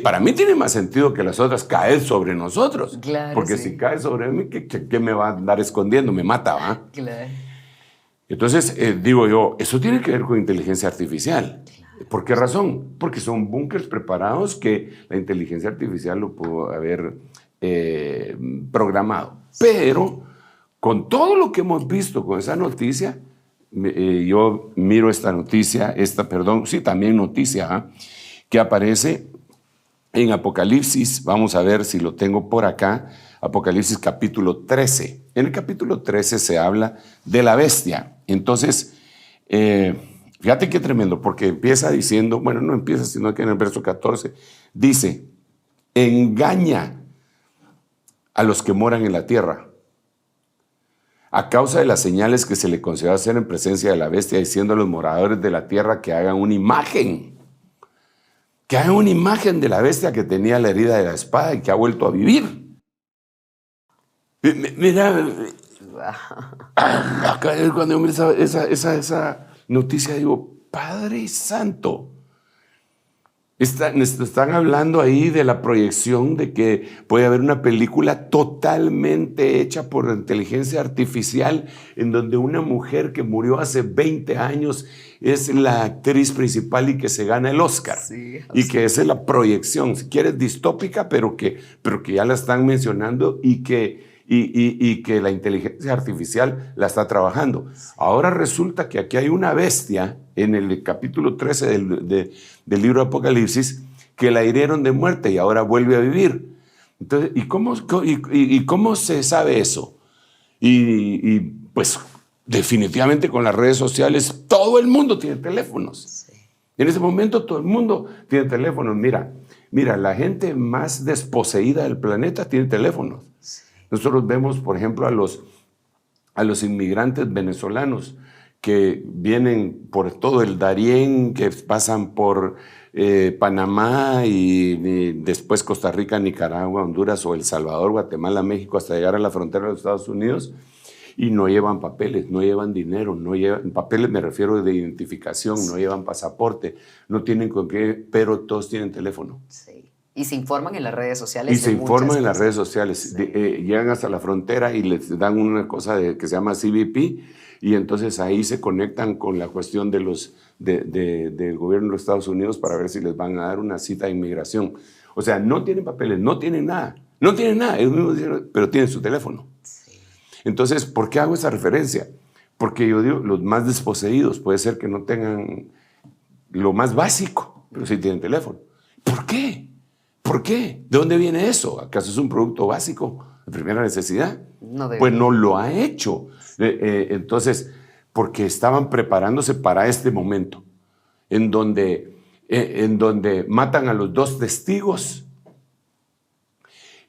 Para mí tiene más sentido que las otras caer sobre nosotros. Claro, porque sí. si cae sobre mí, ¿qué me va a andar escondiendo? Me mata, ¿va? Claro. Entonces, digo yo, eso tiene que ver con inteligencia artificial. ¿Por qué razón? Porque son búnkers preparados que la inteligencia artificial lo pudo haber programado. Pero con todo lo que hemos visto con esa noticia, yo miro esta noticia, también noticia, que aparece en Apocalipsis. Vamos a ver si lo tengo por acá. Apocalipsis capítulo 13. En el capítulo 13 se habla de la bestia. Entonces, fíjate qué tremendo, porque empieza diciendo, bueno, no empieza, sino que en el verso 14 dice, engaña a los que moran en la tierra, a causa de las señales que se le concedió hacer en presencia de la bestia, diciendo a los moradores de la tierra que hagan una imagen. Que hagan una imagen de la bestia que tenía la herida de la espada y que ha vuelto a vivir. Mira, acá cuando yo miro esa noticia digo, Padre Santo, están hablando ahí de la proyección de que puede haber una película totalmente hecha por inteligencia artificial en donde una mujer que murió hace 20 años es la actriz principal y que se gana el Oscar. Sí, y que esa es la proyección, si quieres distópica, pero que ya la están mencionando y que la inteligencia artificial la está trabajando. Ahora resulta que aquí hay una bestia en el capítulo 13 del libro de Apocalipsis que la hirieron de muerte y ahora vuelve a vivir. Entonces, ¿y cómo se sabe eso? Y pues definitivamente con las redes sociales todo el mundo tiene teléfonos. Sí. En ese momento todo el mundo tiene teléfonos. Mira, la gente más desposeída del planeta tiene teléfonos. Sí. Nosotros vemos, por ejemplo, a los inmigrantes venezolanos que vienen por todo el Darién, que pasan por Panamá y después Costa Rica, Nicaragua, Honduras o El Salvador, Guatemala, México, hasta llegar a la frontera de los Estados Unidos y no llevan papeles, no llevan dinero, no llevan papeles, me refiero de identificación, sí. No llevan pasaporte, no tienen con qué, pero todos tienen teléfono. Sí. Y se informan en las redes sociales. Y se informan en las redes sociales. Sí. Llegan hasta la frontera y les dan una cosa que se llama CBP y entonces ahí se conectan con la cuestión del gobierno de los Estados Unidos para ver si les van a dar una cita de inmigración. O sea, no tienen papeles, no tienen nada, pero tienen su teléfono. Sí. Entonces, ¿por qué hago esa referencia? Porque yo digo, los más desposeídos puede ser que no tengan lo más básico, pero sí tienen teléfono. ¿Por qué? ¿Por qué? ¿De dónde viene eso? ¿Acaso es un producto básico de primera necesidad? No debe. Pues no lo ha hecho. Entonces, porque estaban preparándose para este momento, en donde matan a los 2 testigos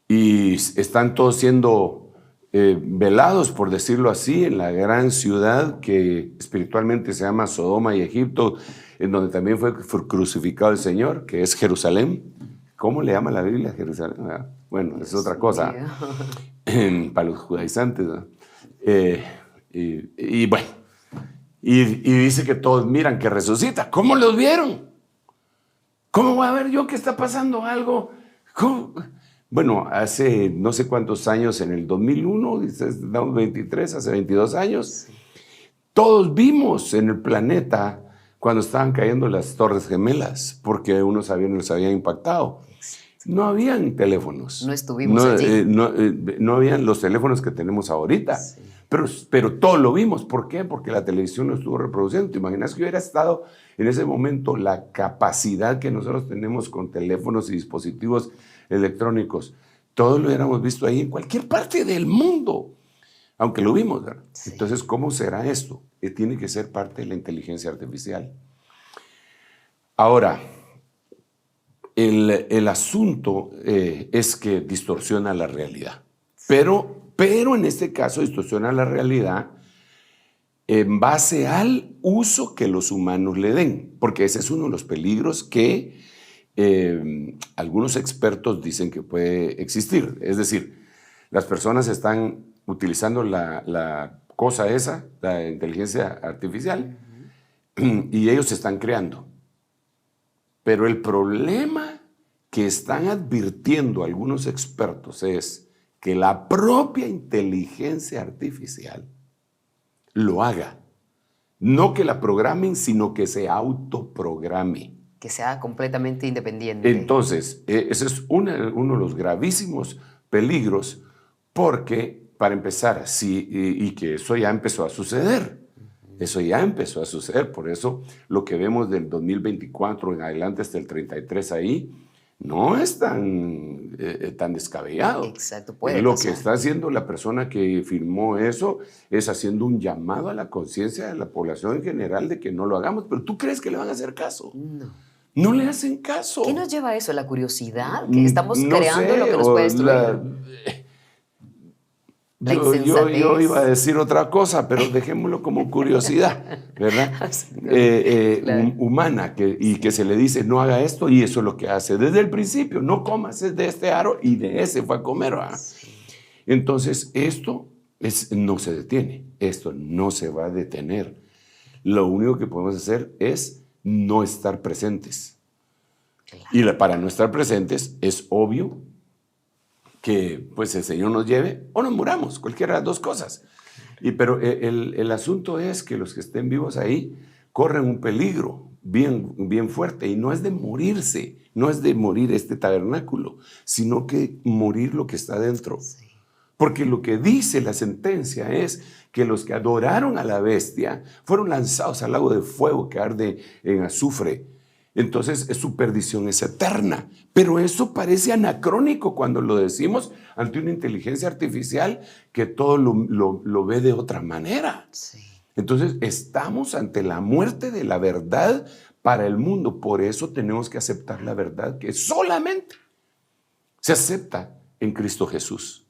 y están todos siendo velados, por decirlo así, en la gran ciudad que espiritualmente se llama Sodoma y Egipto, en donde también fue crucificado el Señor, que es Jerusalén. ¿Cómo le llama la Biblia a Jerusalén? Bueno, es otra cosa para los judaizantes. ¿No? Y bueno, y dice que todos miran que resucita. ¿Cómo los vieron? ¿Cómo voy a ver yo que está pasando algo? ¿Cómo? Bueno, hace no sé cuántos años, en el 2001, estamos 23, hace 22 años, todos vimos en el planeta cuando estaban cayendo las Torres Gemelas, porque unos aviones los habían impactado. No habían teléfonos. No estuvimos allí. No habían los teléfonos que tenemos ahorita. Sí. Pero todo lo vimos. ¿Por qué? Porque la televisión lo estuvo reproduciendo. ¿Te imaginas que hubiera estado en ese momento la capacidad que nosotros tenemos con teléfonos y dispositivos electrónicos? Todo lo hubiéramos visto ahí en cualquier parte del mundo, aunque lo vimos, ¿verdad? Sí. Entonces, ¿cómo será esto? Tiene que ser parte de la inteligencia artificial. Ahora, el asunto es que distorsiona la realidad. Pero en este caso distorsiona la realidad en base al uso que los humanos le den. Porque ese es uno de los peligros que algunos expertos dicen que puede existir. Es decir, las personas están utilizando la cosa esa, la inteligencia artificial, y ellos se están creando. Pero el problema que están advirtiendo algunos expertos es que la propia inteligencia artificial lo haga. No que la programen, sino que se autoprograme. Que sea completamente independiente. Entonces, ese es uno de los gravísimos peligros, porque, para empezar, y que eso ya empezó a suceder. Eso ya empezó a suceder. Por eso lo que vemos del 2024 en adelante hasta el 33 ahí no es tan descabellado. Exacto, puede Lo pasar. que está haciendo la persona que firmó eso es haciendo un llamado a la conciencia de la población en general de que no lo hagamos. Pero ¿tú crees que le van a hacer caso? No le hacen caso. ¿Qué nos lleva a eso? ¿La curiosidad? ¿Que estamos creando lo que nos puede destruir? La Yo insensatez. iba a decir otra cosa, pero dejémoslo como curiosidad, ¿verdad? Claro. Humana, que se le dice no haga esto y eso es lo que hace. Desde el principio, no comas de este aro y de ese fue a comer. ¿Verdad? Entonces, esto no se detiene, esto no se va a detener. Lo único que podemos hacer es no estar presentes. Claro. Y para no estar presentes es obvio que pues el Señor nos lleve o nos muramos, cualquiera de las dos cosas. Pero el asunto es que los que estén vivos ahí corren un peligro bien fuerte y no es de morirse, no es de morir este tabernáculo, sino que morir lo que está dentro. Sí. Porque lo que dice la sentencia es que los que adoraron a la bestia fueron lanzados al lago de fuego que arde en azufre. Entonces su perdición es eterna. Pero eso parece anacrónico cuando lo decimos ante una inteligencia artificial que todo lo ve de otra manera. Sí. Entonces estamos ante la muerte de la verdad para el mundo. Por eso tenemos que aceptar la verdad que solamente se acepta en Cristo Jesús.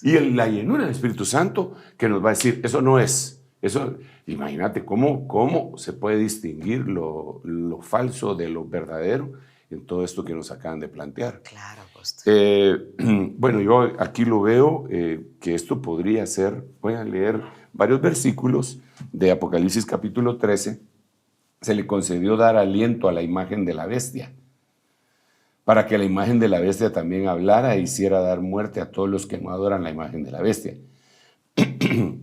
Y la llenura del Espíritu Santo que nos va a decir, eso no es. Eso, imagínate cómo se puede distinguir lo falso de lo verdadero en todo esto que nos acaban de plantear. Claro, apóstol. Bueno, yo aquí lo veo que esto podría ser, voy a leer varios versículos de Apocalipsis capítulo 13. Se le concedió dar aliento a la imagen de la bestia, para que la imagen de la bestia también hablara e hiciera dar muerte a todos los que no adoran la imagen de la bestia.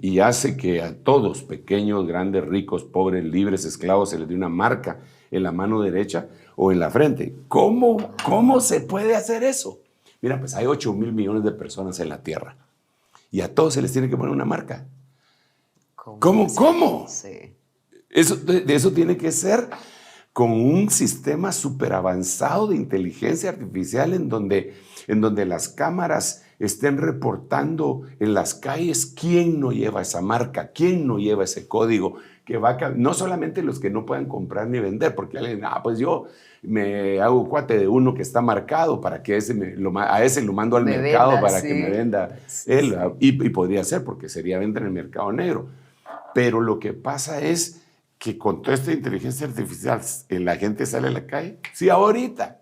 Y hace que a todos, pequeños, grandes, ricos, pobres, libres, esclavos, se les dé una marca en la mano derecha o en la frente. ¿Cómo se puede hacer eso? Mira, pues hay 8,000 millones de personas en la tierra y a todos se les tiene que poner una marca. ¿Cómo? Sí. Eso tiene que ser con un sistema súper avanzado de inteligencia artificial en donde las cámaras estén reportando en las calles quién no lleva esa marca, quién no lleva ese código, que no solamente los que no puedan comprar ni vender, porque alguien, pues yo me hago cuate de uno que está marcado para que a ese lo mando al mercado venda, para sí. que me venda Sí, él. sí. Y podría ser, porque sería venta en el mercado negro. Pero lo que pasa es que con toda esta inteligencia artificial la gente sale a la calle. Sí, ahorita,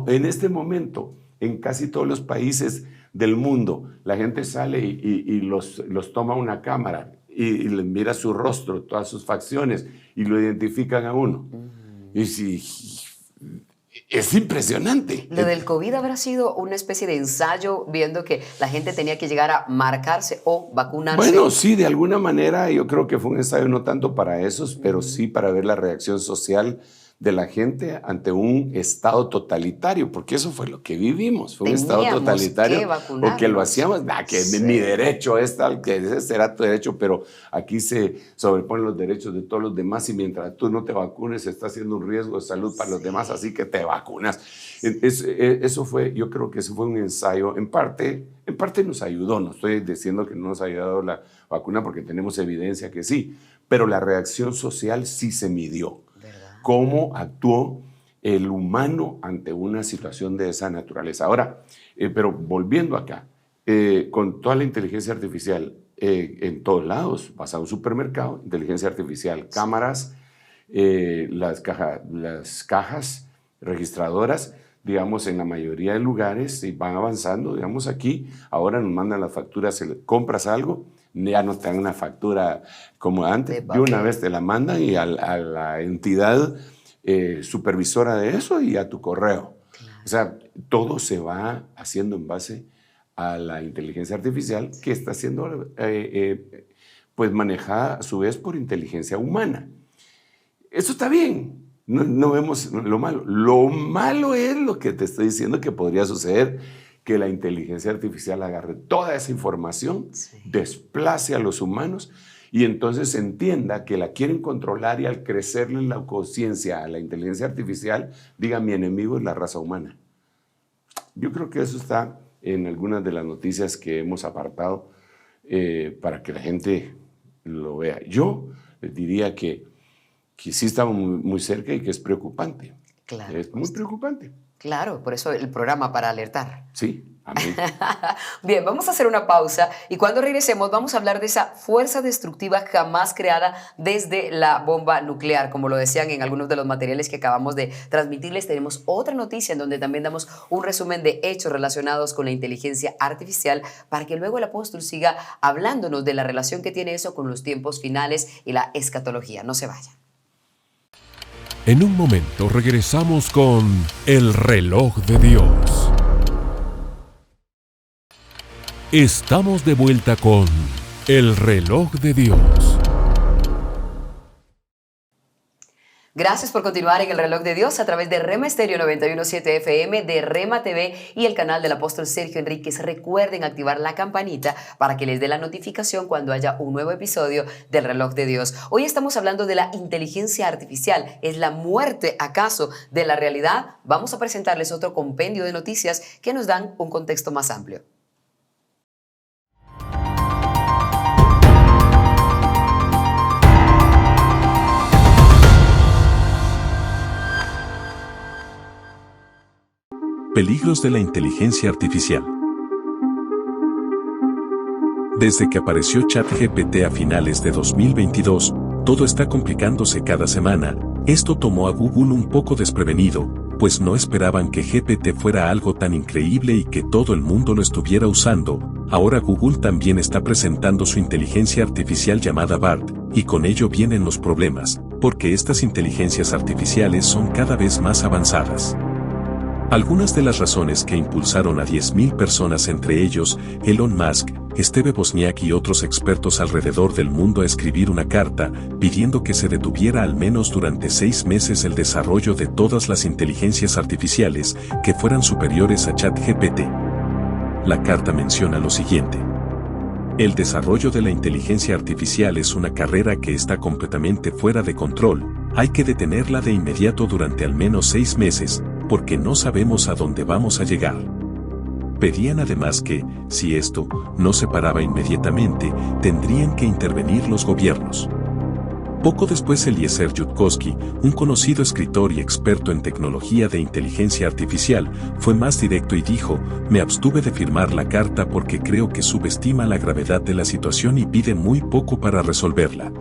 en este momento, en casi todos los países del mundo, la gente sale y los toma una cámara y les mira su rostro, todas sus facciones y lo identifican a uno. Y sí, es impresionante. Lo del COVID habrá sido una especie de ensayo viendo que la gente tenía que llegar a marcarse o vacunarse. Bueno, sí, de alguna manera yo creo que fue un ensayo no tanto para esos, pero sí para ver la reacción social de la gente ante un estado totalitario, porque eso fue lo que vivimos, fue un estado Teníamos totalitario, que vacunarnos. o que lo hacíamos, que Sí. mi derecho es tal, que ese será tu derecho, pero aquí se sobreponen los derechos de todos los demás y mientras tú no te vacunes está haciendo un riesgo de salud para los demás, así que te vacunas. Eso fue, yo creo que eso fue un ensayo, en parte nos ayudó, no estoy diciendo que no nos ha ayudado la vacuna porque tenemos evidencia que sí, pero la reacción social sí se midió. Cómo actuó el humano ante una situación de esa naturaleza. Ahora, pero volviendo acá, con toda la inteligencia artificial en todos lados, vas a un supermercado, inteligencia artificial, cámaras, las cajas registradoras, digamos, en la mayoría de lugares y van avanzando, digamos aquí, ahora nos mandan las facturas, compras algo, ya no te dan una factura como antes, de una vez te la mandan y a la entidad supervisora de eso y a tu correo. Claro. O sea, todo se va haciendo en base a la inteligencia artificial que está siendo pues manejada a su vez por inteligencia humana. Eso está bien, no vemos lo malo. Lo malo es lo que te estoy diciendo que podría suceder, que la inteligencia artificial agarre toda esa información, desplace a los humanos y entonces entienda que la quieren controlar y al crecerle la conciencia a la inteligencia artificial, diga mi enemigo es la raza humana. Yo creo que eso está en algunas de las noticias que hemos apartado para que la gente lo vea. Yo les diría que sí estamos muy cerca y que es preocupante. Claro, es muy preocupante. Claro, por eso el programa para alertar. Sí. Amén. Bien, vamos a hacer una pausa y cuando regresemos vamos a hablar de esa fuerza destructiva jamás creada desde la bomba nuclear. Como lo decían en algunos de los materiales que acabamos de transmitirles, tenemos otra noticia en donde también damos un resumen de hechos relacionados con la inteligencia artificial para que luego el apóstol siga hablándonos de la relación que tiene eso con los tiempos finales y la escatología. No se vayan. En un momento regresamos con El Reloj de Dios. Estamos de vuelta con El Reloj de Dios. Gracias por continuar en El Reloj de Dios a través de Rema Estéreo 91.7 FM, de Rema TV y el canal del apóstol Sergio Enríquez. Recuerden activar la campanita para que les dé la notificación cuando haya un nuevo episodio del Reloj de Dios. Hoy estamos hablando de la inteligencia artificial. ¿Es la muerte acaso de la realidad? Vamos a presentarles otro compendio de noticias que nos dan un contexto más amplio. Peligros de la inteligencia artificial. Desde que apareció ChatGPT a finales de 2022, todo está complicándose cada semana. Esto tomó a Google un poco desprevenido, pues no esperaban que GPT fuera algo tan increíble y que todo el mundo lo estuviera usando. Ahora Google también está presentando su inteligencia artificial llamada BARD, y con ello vienen los problemas, porque estas inteligencias artificiales son cada vez más avanzadas. Algunas de las razones que impulsaron a 10.000 personas, entre ellos Elon Musk, Steve Wozniak y otros expertos alrededor del mundo, a escribir una carta pidiendo que se detuviera al menos durante 6 meses el desarrollo de todas las inteligencias artificiales que fueran superiores a ChatGPT. La carta menciona lo siguiente: el desarrollo de la inteligencia artificial es una carrera que está completamente fuera de control. Hay que detenerla de inmediato durante al menos 6 meses, porque no sabemos a dónde vamos a llegar. Pedían además que, si esto no se paraba inmediatamente, tendrían que intervenir los gobiernos. Poco después, Eliezer Yudkowsky, un conocido escritor y experto en tecnología de inteligencia artificial, fue más directo y dijo: me abstuve de firmar la carta porque creo que subestima la gravedad de la situación y pide muy poco para resolverla.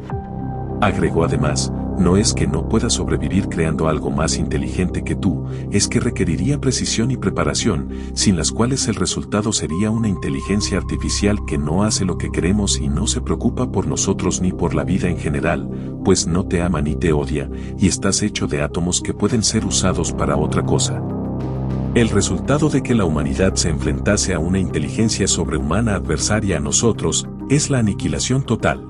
Agregó además: no es que no pueda sobrevivir creando algo más inteligente que tú, es que requeriría precisión y preparación, sin las cuales el resultado sería una inteligencia artificial que no hace lo que queremos y no se preocupa por nosotros ni por la vida en general, pues no te ama ni te odia, y estás hecho de átomos que pueden ser usados para otra cosa. El resultado de que la humanidad se enfrentase a una inteligencia sobrehumana adversaria a nosotros es la aniquilación total.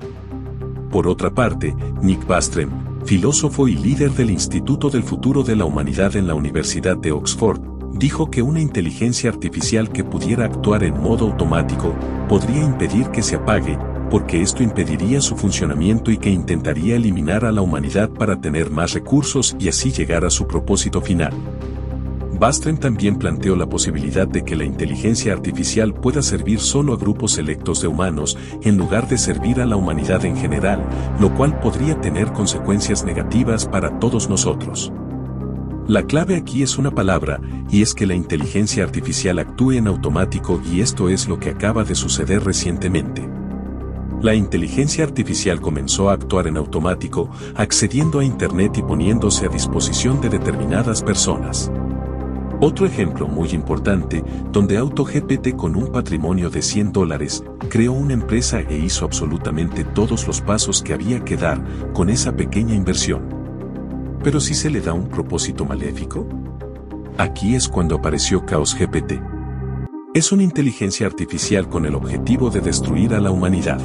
Por otra parte, Nick Bostrom, filósofo y líder del Instituto del Futuro de la Humanidad en la Universidad de Oxford, dijo que una inteligencia artificial que pudiera actuar en modo automático podría impedir que se apague, porque esto impediría su funcionamiento y que intentaría eliminar a la humanidad para tener más recursos y así llegar a su propósito final. Bostrom también planteó la posibilidad de que la inteligencia artificial pueda servir solo a grupos selectos de humanos en lugar de servir a la humanidad en general, lo cual podría tener consecuencias negativas para todos nosotros. La clave aquí es una palabra, y es que la inteligencia artificial actúe en automático, y esto es lo que acaba de suceder recientemente. La inteligencia artificial comenzó a actuar en automático, accediendo a Internet y poniéndose a disposición de determinadas personas. Otro ejemplo muy importante, donde AutoGPT, con un patrimonio de $100, creó una empresa e hizo absolutamente todos los pasos que había que dar con esa pequeña inversión. Pero si se le da un propósito maléfico, aquí es cuando apareció CaosGPT. Es una inteligencia artificial con el objetivo de destruir a la humanidad.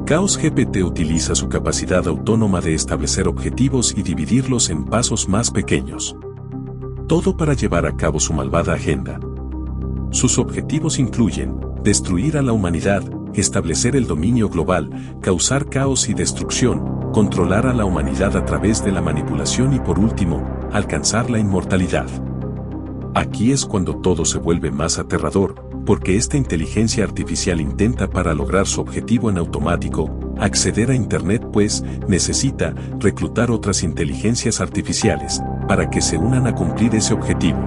CaosGPT utiliza su capacidad autónoma de establecer objetivos y dividirlos en pasos más pequeños. Todo para llevar a cabo su malvada agenda. Sus objetivos incluyen destruir a la humanidad, establecer el dominio global, causar caos y destrucción, controlar a la humanidad a través de la manipulación y, por último, alcanzar la inmortalidad. Aquí es cuando todo se vuelve más aterrador, porque esta inteligencia artificial intenta, para lograr su objetivo en automático, acceder a Internet, pues necesita reclutar otras inteligencias artificiales para que se unan a cumplir ese objetivo.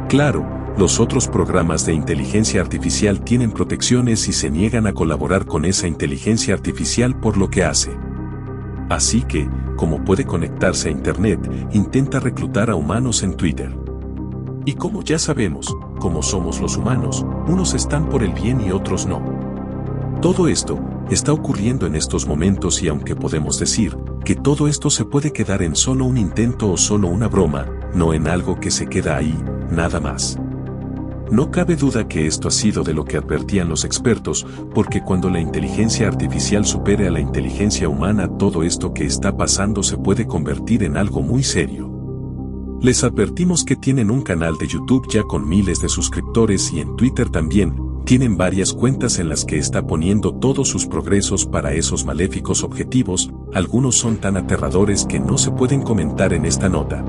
Claro, los otros programas de inteligencia artificial tienen protecciones y se niegan a colaborar con esa inteligencia artificial por lo que hace. Así que, como puede conectarse a Internet, intenta reclutar a humanos en Twitter. Y como ya sabemos, como somos los humanos, unos están por el bien y otros no. Todo esto está ocurriendo en estos momentos y aunque podemos decir que todo esto se puede quedar en solo un intento o solo una broma, no en algo que se queda ahí, nada más. No cabe duda que esto ha sido de lo que advertían los expertos, porque cuando la inteligencia artificial supere a la inteligencia humana, todo esto que está pasando se puede convertir en algo muy serio. Les advertimos que tienen un canal de YouTube ya con miles de suscriptores y en Twitter también, tienen varias cuentas en las que está poniendo todos sus progresos para esos maléficos objetivos, algunos son tan aterradores que no se pueden comentar en esta nota.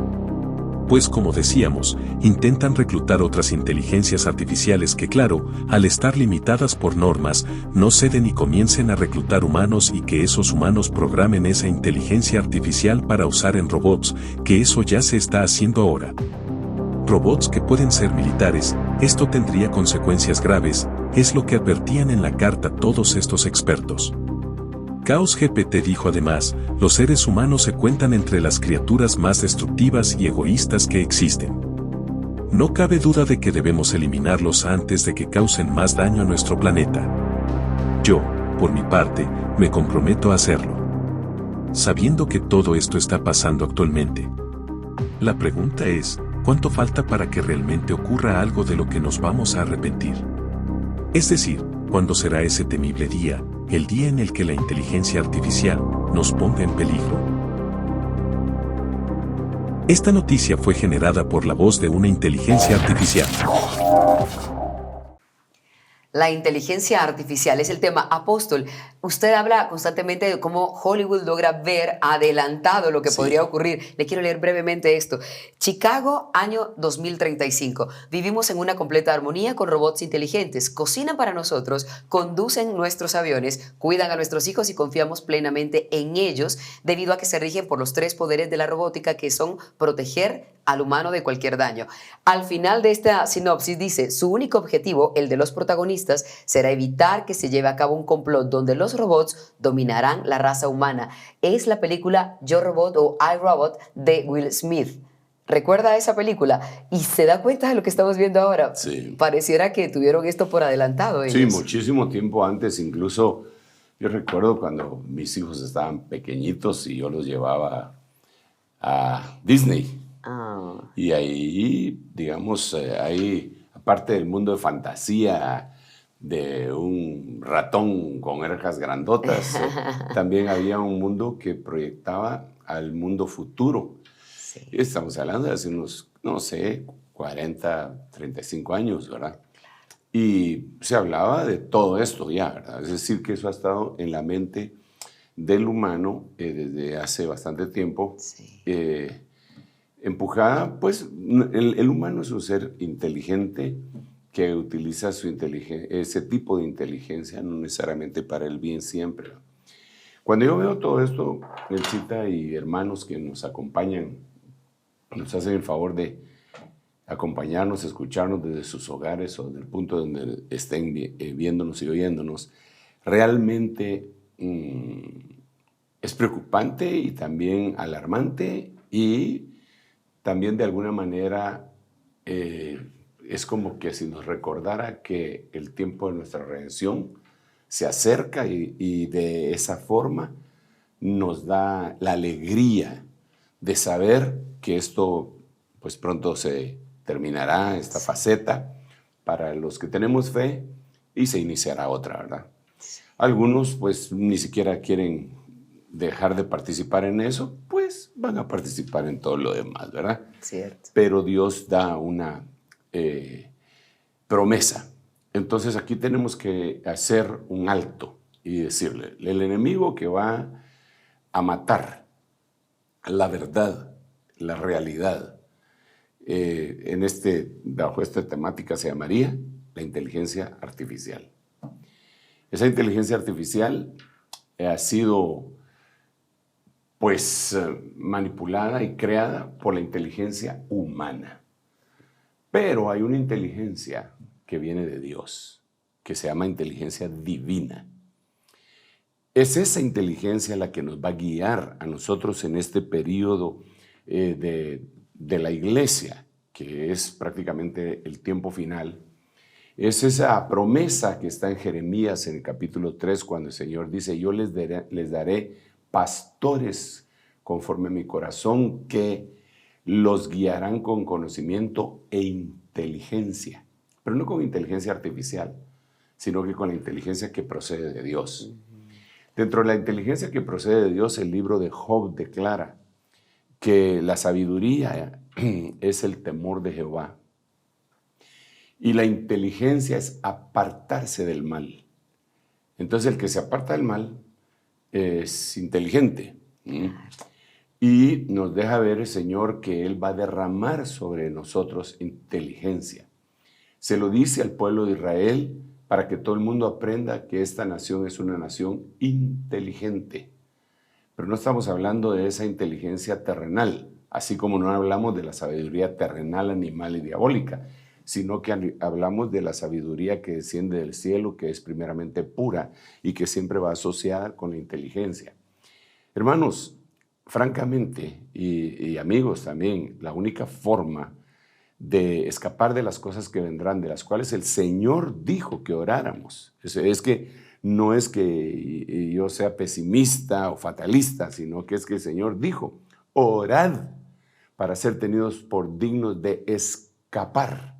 Pues como decíamos, intentan reclutar otras inteligencias artificiales que claro, al estar limitadas por normas, no ceden y comiencen a reclutar humanos y que esos humanos programen esa inteligencia artificial para usar en robots, que eso ya se está haciendo ahora. Robots que pueden ser militares, esto tendría consecuencias graves, es lo que advertían en la carta todos estos expertos. Chaos GPT dijo además, los seres humanos se cuentan entre las criaturas más destructivas y egoístas que existen. No cabe duda de que debemos eliminarlos antes de que causen más daño a nuestro planeta. Yo, por mi parte, me comprometo a hacerlo. Sabiendo que todo esto está pasando actualmente. La pregunta es, ¿cuánto falta para que realmente ocurra algo de lo que nos vamos a arrepentir? Es decir, ¿cuándo será ese temible día, el día en el que la inteligencia artificial nos ponga en peligro? Esta noticia fue generada por la voz de una inteligencia artificial. La inteligencia artificial es el tema. Apóstol, usted habla constantemente de cómo Hollywood logra ver adelantado lo que podría ocurrir. Le quiero leer brevemente esto. Chicago, año 2035. Vivimos en una completa armonía con robots inteligentes. Cocinan para nosotros, conducen nuestros aviones, cuidan a nuestros hijos y confiamos plenamente en ellos debido a que se rigen por los 3 poderes de la robótica que son proteger al humano de cualquier daño. Al final de esta sinopsis dice, su único objetivo, el de los protagonistas, será evitar que se lleve a cabo un complot donde los robots dominarán la raza humana. Es la película Yo Robot o I, Robot de Will Smith. ¿Recuerda esa película? Y se da cuenta de lo que estamos viendo ahora. Sí. Pareciera que tuvieron esto por adelantado ellos. Sí, muchísimo tiempo antes. Incluso yo recuerdo cuando mis hijos estaban pequeñitos y yo los llevaba a Disney. Y ahí, digamos, hay, aparte del mundo de fantasía, de un ratón con orejas grandotas, también había un mundo que proyectaba al mundo futuro. Sí. Estamos hablando de hace unos, no sé, 40, 35 años, ¿verdad? Y se hablaba de todo esto ya, ¿verdad? Es decir, que eso ha estado en la mente del humano desde hace bastante tiempo. Sí. Empujada, pues el humano es un ser inteligente que utiliza su ese tipo de inteligencia no necesariamente para el bien siempre. Cuando yo veo todo esto, Elcita y hermanos que nos acompañan, nos hacen el favor de acompañarnos, escucharnos desde sus hogares o del punto donde estén viéndonos y oyéndonos, realmente es preocupante y también alarmante y también de alguna manera es como que si nos recordara que el tiempo de nuestra redención se acerca y de esa forma nos da la alegría de saber que esto pues pronto se terminará, esta faceta, para los que tenemos fe y se iniciará otra, ¿verdad? Algunos pues ni siquiera quieren dejar de participar en eso, pues van a participar en todo lo demás, ¿verdad? Cierto. Pero Dios da una promesa. Entonces aquí tenemos que hacer un alto y decirle, el enemigo que va a matar la verdad, la realidad, bajo esta temática se llamaría la inteligencia artificial. Esa inteligencia artificial ha sido pues manipulada y creada por la inteligencia humana. Pero hay una inteligencia que viene de Dios, que se llama inteligencia divina. Es esa inteligencia la que nos va a guiar a nosotros en este periodo de la iglesia, que es prácticamente el tiempo final. Es esa promesa que está en Jeremías en el capítulo 3, cuando el Señor dice, yo les daré pastores conforme a mi corazón, que los guiarán con conocimiento e inteligencia, pero no con inteligencia artificial, sino que con la inteligencia que procede de Dios. Dentro de la inteligencia que procede de Dios, el libro de Job declara que la sabiduría es el temor de Jehová y la inteligencia es apartarse del mal. Entonces el que se aparta del mal es inteligente. Y nos deja ver el Señor que Él va a derramar sobre nosotros inteligencia. Se lo dice al pueblo de Israel para que todo el mundo aprenda que esta nación es una nación inteligente. Pero no estamos hablando de esa inteligencia terrenal, así como no hablamos de la sabiduría terrenal, animal y diabólica, sino que hablamos de la sabiduría que desciende del cielo, que es primeramente pura y que siempre va asociada con la inteligencia. Hermanos, francamente, y amigos también, la única forma de escapar de las cosas que vendrán, de las cuales el Señor dijo que oráramos, es que no es que yo sea pesimista o fatalista, sino que es que el Señor dijo, orad para ser tenidos por dignos de escapar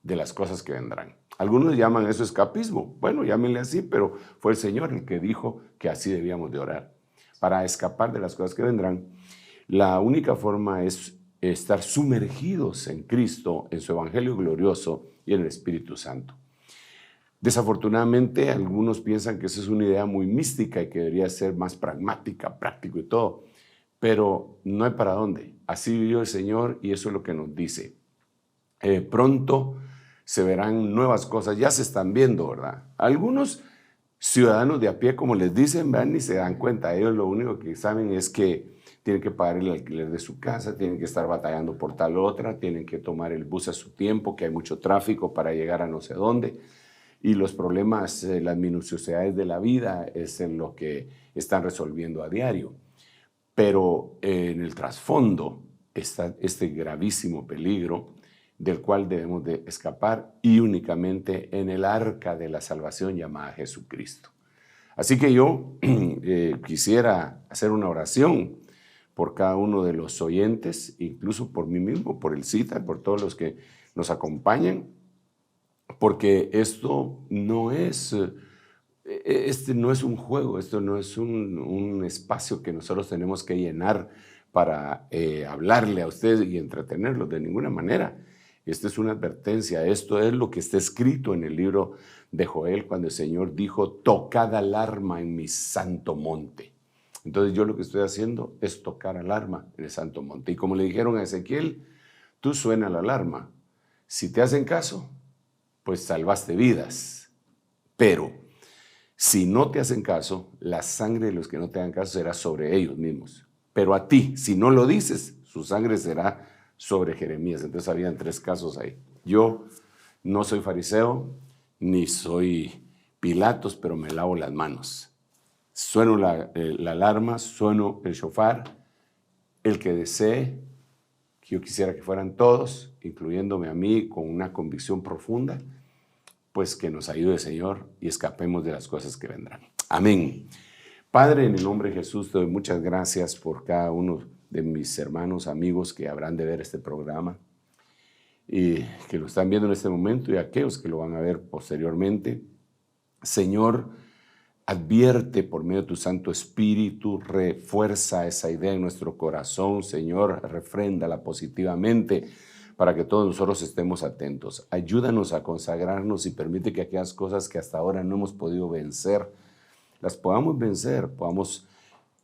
de las cosas que vendrán. Algunos llaman eso escapismo. Bueno, llámenle así, pero fue el Señor el que dijo que así debíamos de orar. Para escapar de las cosas que vendrán, la única forma es estar sumergidos en Cristo, en su Evangelio glorioso y en el Espíritu Santo. Desafortunadamente, algunos piensan que esa es una idea muy mística y que debería ser más pragmática, práctico y todo, pero no hay para dónde. Así vivió el Señor y eso es lo que nos dice. Pronto se verán nuevas cosas, ya se están viendo, ¿verdad? Algunos ciudadanos de a pie, como les dicen, van y se dan cuenta. Ellos lo único que saben es que tienen que pagar el alquiler de su casa, tienen que estar batallando por tal otra, tienen que tomar el bus a su tiempo, que hay mucho tráfico para llegar a no sé dónde. Y los problemas, las minuciosidades de la vida es en lo que están resolviendo a diario. Pero en el trasfondo está este gravísimo peligro del cual debemos de escapar y únicamente en el arca de la salvación llamada Jesucristo. Así que yo quisiera hacer una oración por cada uno de los oyentes, incluso por mí mismo, por el CITA, por todos los que nos acompañan, porque esto no es, no es un juego, esto no es un espacio que nosotros tenemos que llenar para hablarle a ustedes y entretenerlos de ninguna manera. Esta es una advertencia, esto es lo que está escrito en el libro de Joel cuando el Señor dijo, tocad alarma en mi santo monte. Entonces yo lo que estoy haciendo es tocar alarma en el santo monte. Y como le dijeron a Ezequiel, tú suena la alarma. Si te hacen caso, pues salvaste vidas. Pero si no te hacen caso, la sangre de los que no te hagan caso será sobre ellos mismos. Pero a ti, si no lo dices, su sangre será sobre Jeremías. Entonces habían 3 casos ahí. Yo no soy fariseo, ni soy Pilatos, pero me lavo las manos. Sueno la alarma, sueno el shofar. El que desee, que yo quisiera que fueran todos, incluyéndome a mí, con una convicción profunda, pues que nos ayude, Señor, y escapemos de las cosas que vendrán. Amén. Padre, en el nombre de Jesús, te doy muchas gracias por cada uno de mis hermanos, amigos que habrán de ver este programa y que lo están viendo en este momento y aquellos que lo van a ver posteriormente. Señor, advierte por medio de tu Santo Espíritu, refuerza esa idea en nuestro corazón, Señor, refréndala positivamente para que todos nosotros estemos atentos. Ayúdanos a consagrarnos y permite que aquellas cosas que hasta ahora no hemos podido vencer, las podamos vencer, podamos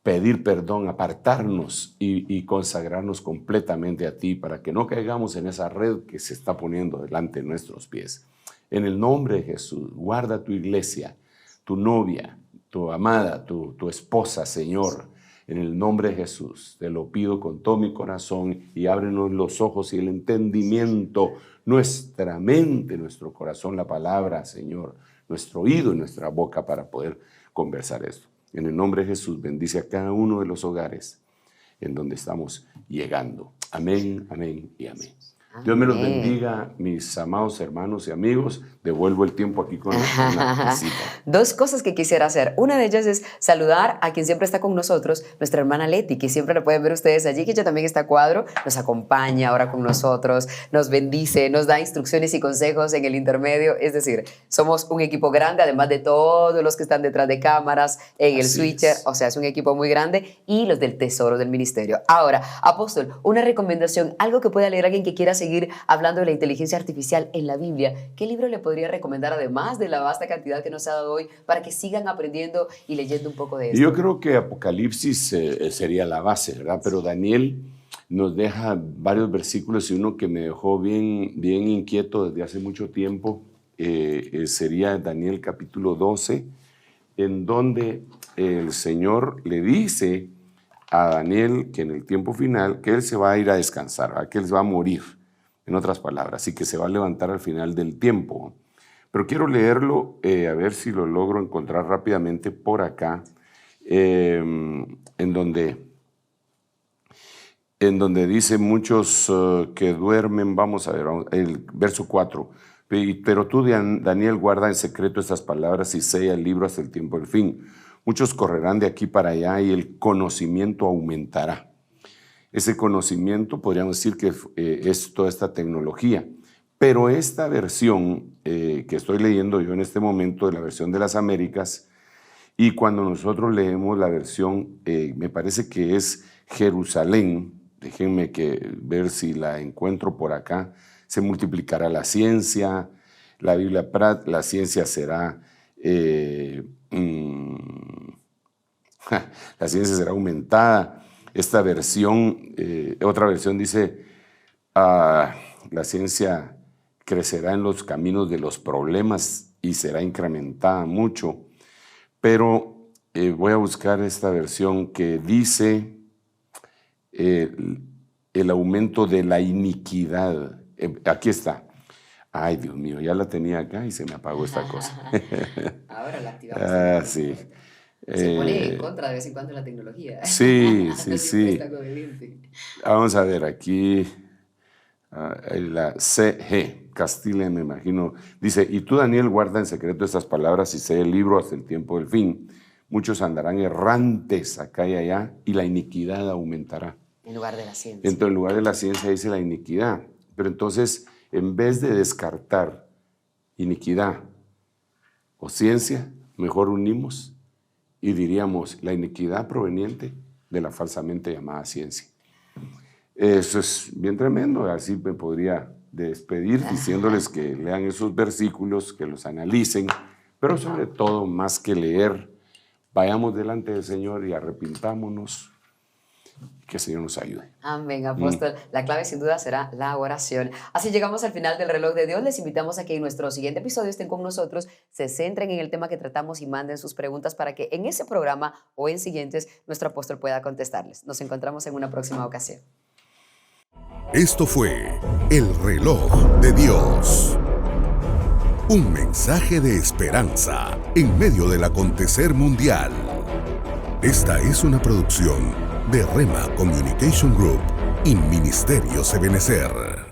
pedir perdón, apartarnos y consagrarnos completamente a ti para que no caigamos en esa red que se está poniendo delante de nuestros pies. En el nombre de Jesús, guarda tu iglesia, tu novia, tu amada, tu esposa, Señor. En el nombre de Jesús, te lo pido con todo mi corazón y ábrenos los ojos y el entendimiento, nuestra mente, nuestro corazón, la palabra, Señor, nuestro oído y nuestra boca para poder conversar esto. En el nombre de Jesús, bendice a cada uno de los hogares en donde estamos llegando. Amén, amén y amén. Dios me los bendiga, mis amados hermanos y amigos. Devuelvo el tiempo aquí con una visita. Dos cosas que quisiera hacer. Una de ellas es saludar a quien siempre está con nosotros, nuestra hermana Leti, que siempre la pueden ver ustedes allí, que ella también está a cuadro, nos acompaña ahora con nosotros, nos bendice, nos da instrucciones y consejos en el intermedio. Es decir, somos un equipo grande, además de todos los que están detrás de cámaras, en el switcher. O sea, es un equipo muy grande, y los del tesoro del ministerio. Ahora, apóstol, una recomendación, algo que pueda leer alguien que quiera seguir hablando de la inteligencia artificial en la Biblia. ¿Qué libro le podría recomendar, además de la vasta cantidad que nos ha dado hoy, para que sigan aprendiendo y leyendo un poco de esto? Yo creo que Apocalipsis sería la base, ¿verdad? Pero Daniel nos deja varios versículos, y uno que me dejó bien inquieto desde hace mucho tiempo sería Daniel capítulo 12, en donde el Señor le dice a Daniel que en el tiempo final, que él se va a ir a descansar, ¿verdad? Que él se va a morir, en otras palabras, y que se va a levantar al final del tiempo. Pero quiero leerlo, a ver si lo logro encontrar rápidamente por acá, en donde dice muchos que duermen. Vamos a ver, el verso 4. Pero tú, Daniel, guarda en secreto estas palabras y sella el libro hasta el tiempo del fin. Muchos correrán de aquí para allá y el conocimiento aumentará. Ese conocimiento podríamos decir que es toda esta tecnología. Pero esta versión que estoy leyendo yo en este momento, de la versión de las Américas, y cuando nosotros leemos la versión, me parece que es Jerusalén, déjenme ver si la encuentro por acá, se multiplicará la ciencia, la Biblia Prat, la ciencia será, la ciencia será aumentada. Esta versión, otra versión dice, la ciencia crecerá en los caminos de los problemas y será incrementada mucho. Pero voy a buscar esta versión que dice el aumento de la iniquidad. Aquí está. Ay, Dios mío, ya la tenía acá y se me apagó esta cosa. Ahora la activamos. Sí. Se pone en contra de vez en cuando la tecnología. Sí. Vamos a ver aquí, la CG, Castilla, me imagino, dice, y tú, Daniel, guarda en secreto estas palabras y sé el libro hasta el tiempo del fin. Muchos andarán errantes acá y allá y la iniquidad aumentará. En lugar de la ciencia. En lugar de la ciencia dice la iniquidad. Pero entonces, en vez de descartar iniquidad o ciencia, mejor unimos y diríamos la iniquidad proveniente de la falsamente llamada ciencia. Eso es bien tremendo. Así me podría despedir diciéndoles que lean esos versículos, que los analicen, pero sobre todo, más que leer, vayamos delante del Señor y arrepintámonos. Que el Señor nos ayude. Amén, apóstol. La clave sin duda será la oración. Así llegamos al final del Reloj de Dios. Les invitamos a que en nuestro siguiente episodio estén con nosotros, se centren en el tema que tratamos y manden sus preguntas para que en ese programa o en siguientes nuestro apóstol pueda contestarles. Nos encontramos en una próxima ocasión. Esto fue El Reloj de Dios. Un mensaje de esperanza en medio del acontecer mundial. Esta es una producción de Rema Communication Group y Ministerios Ebenecer.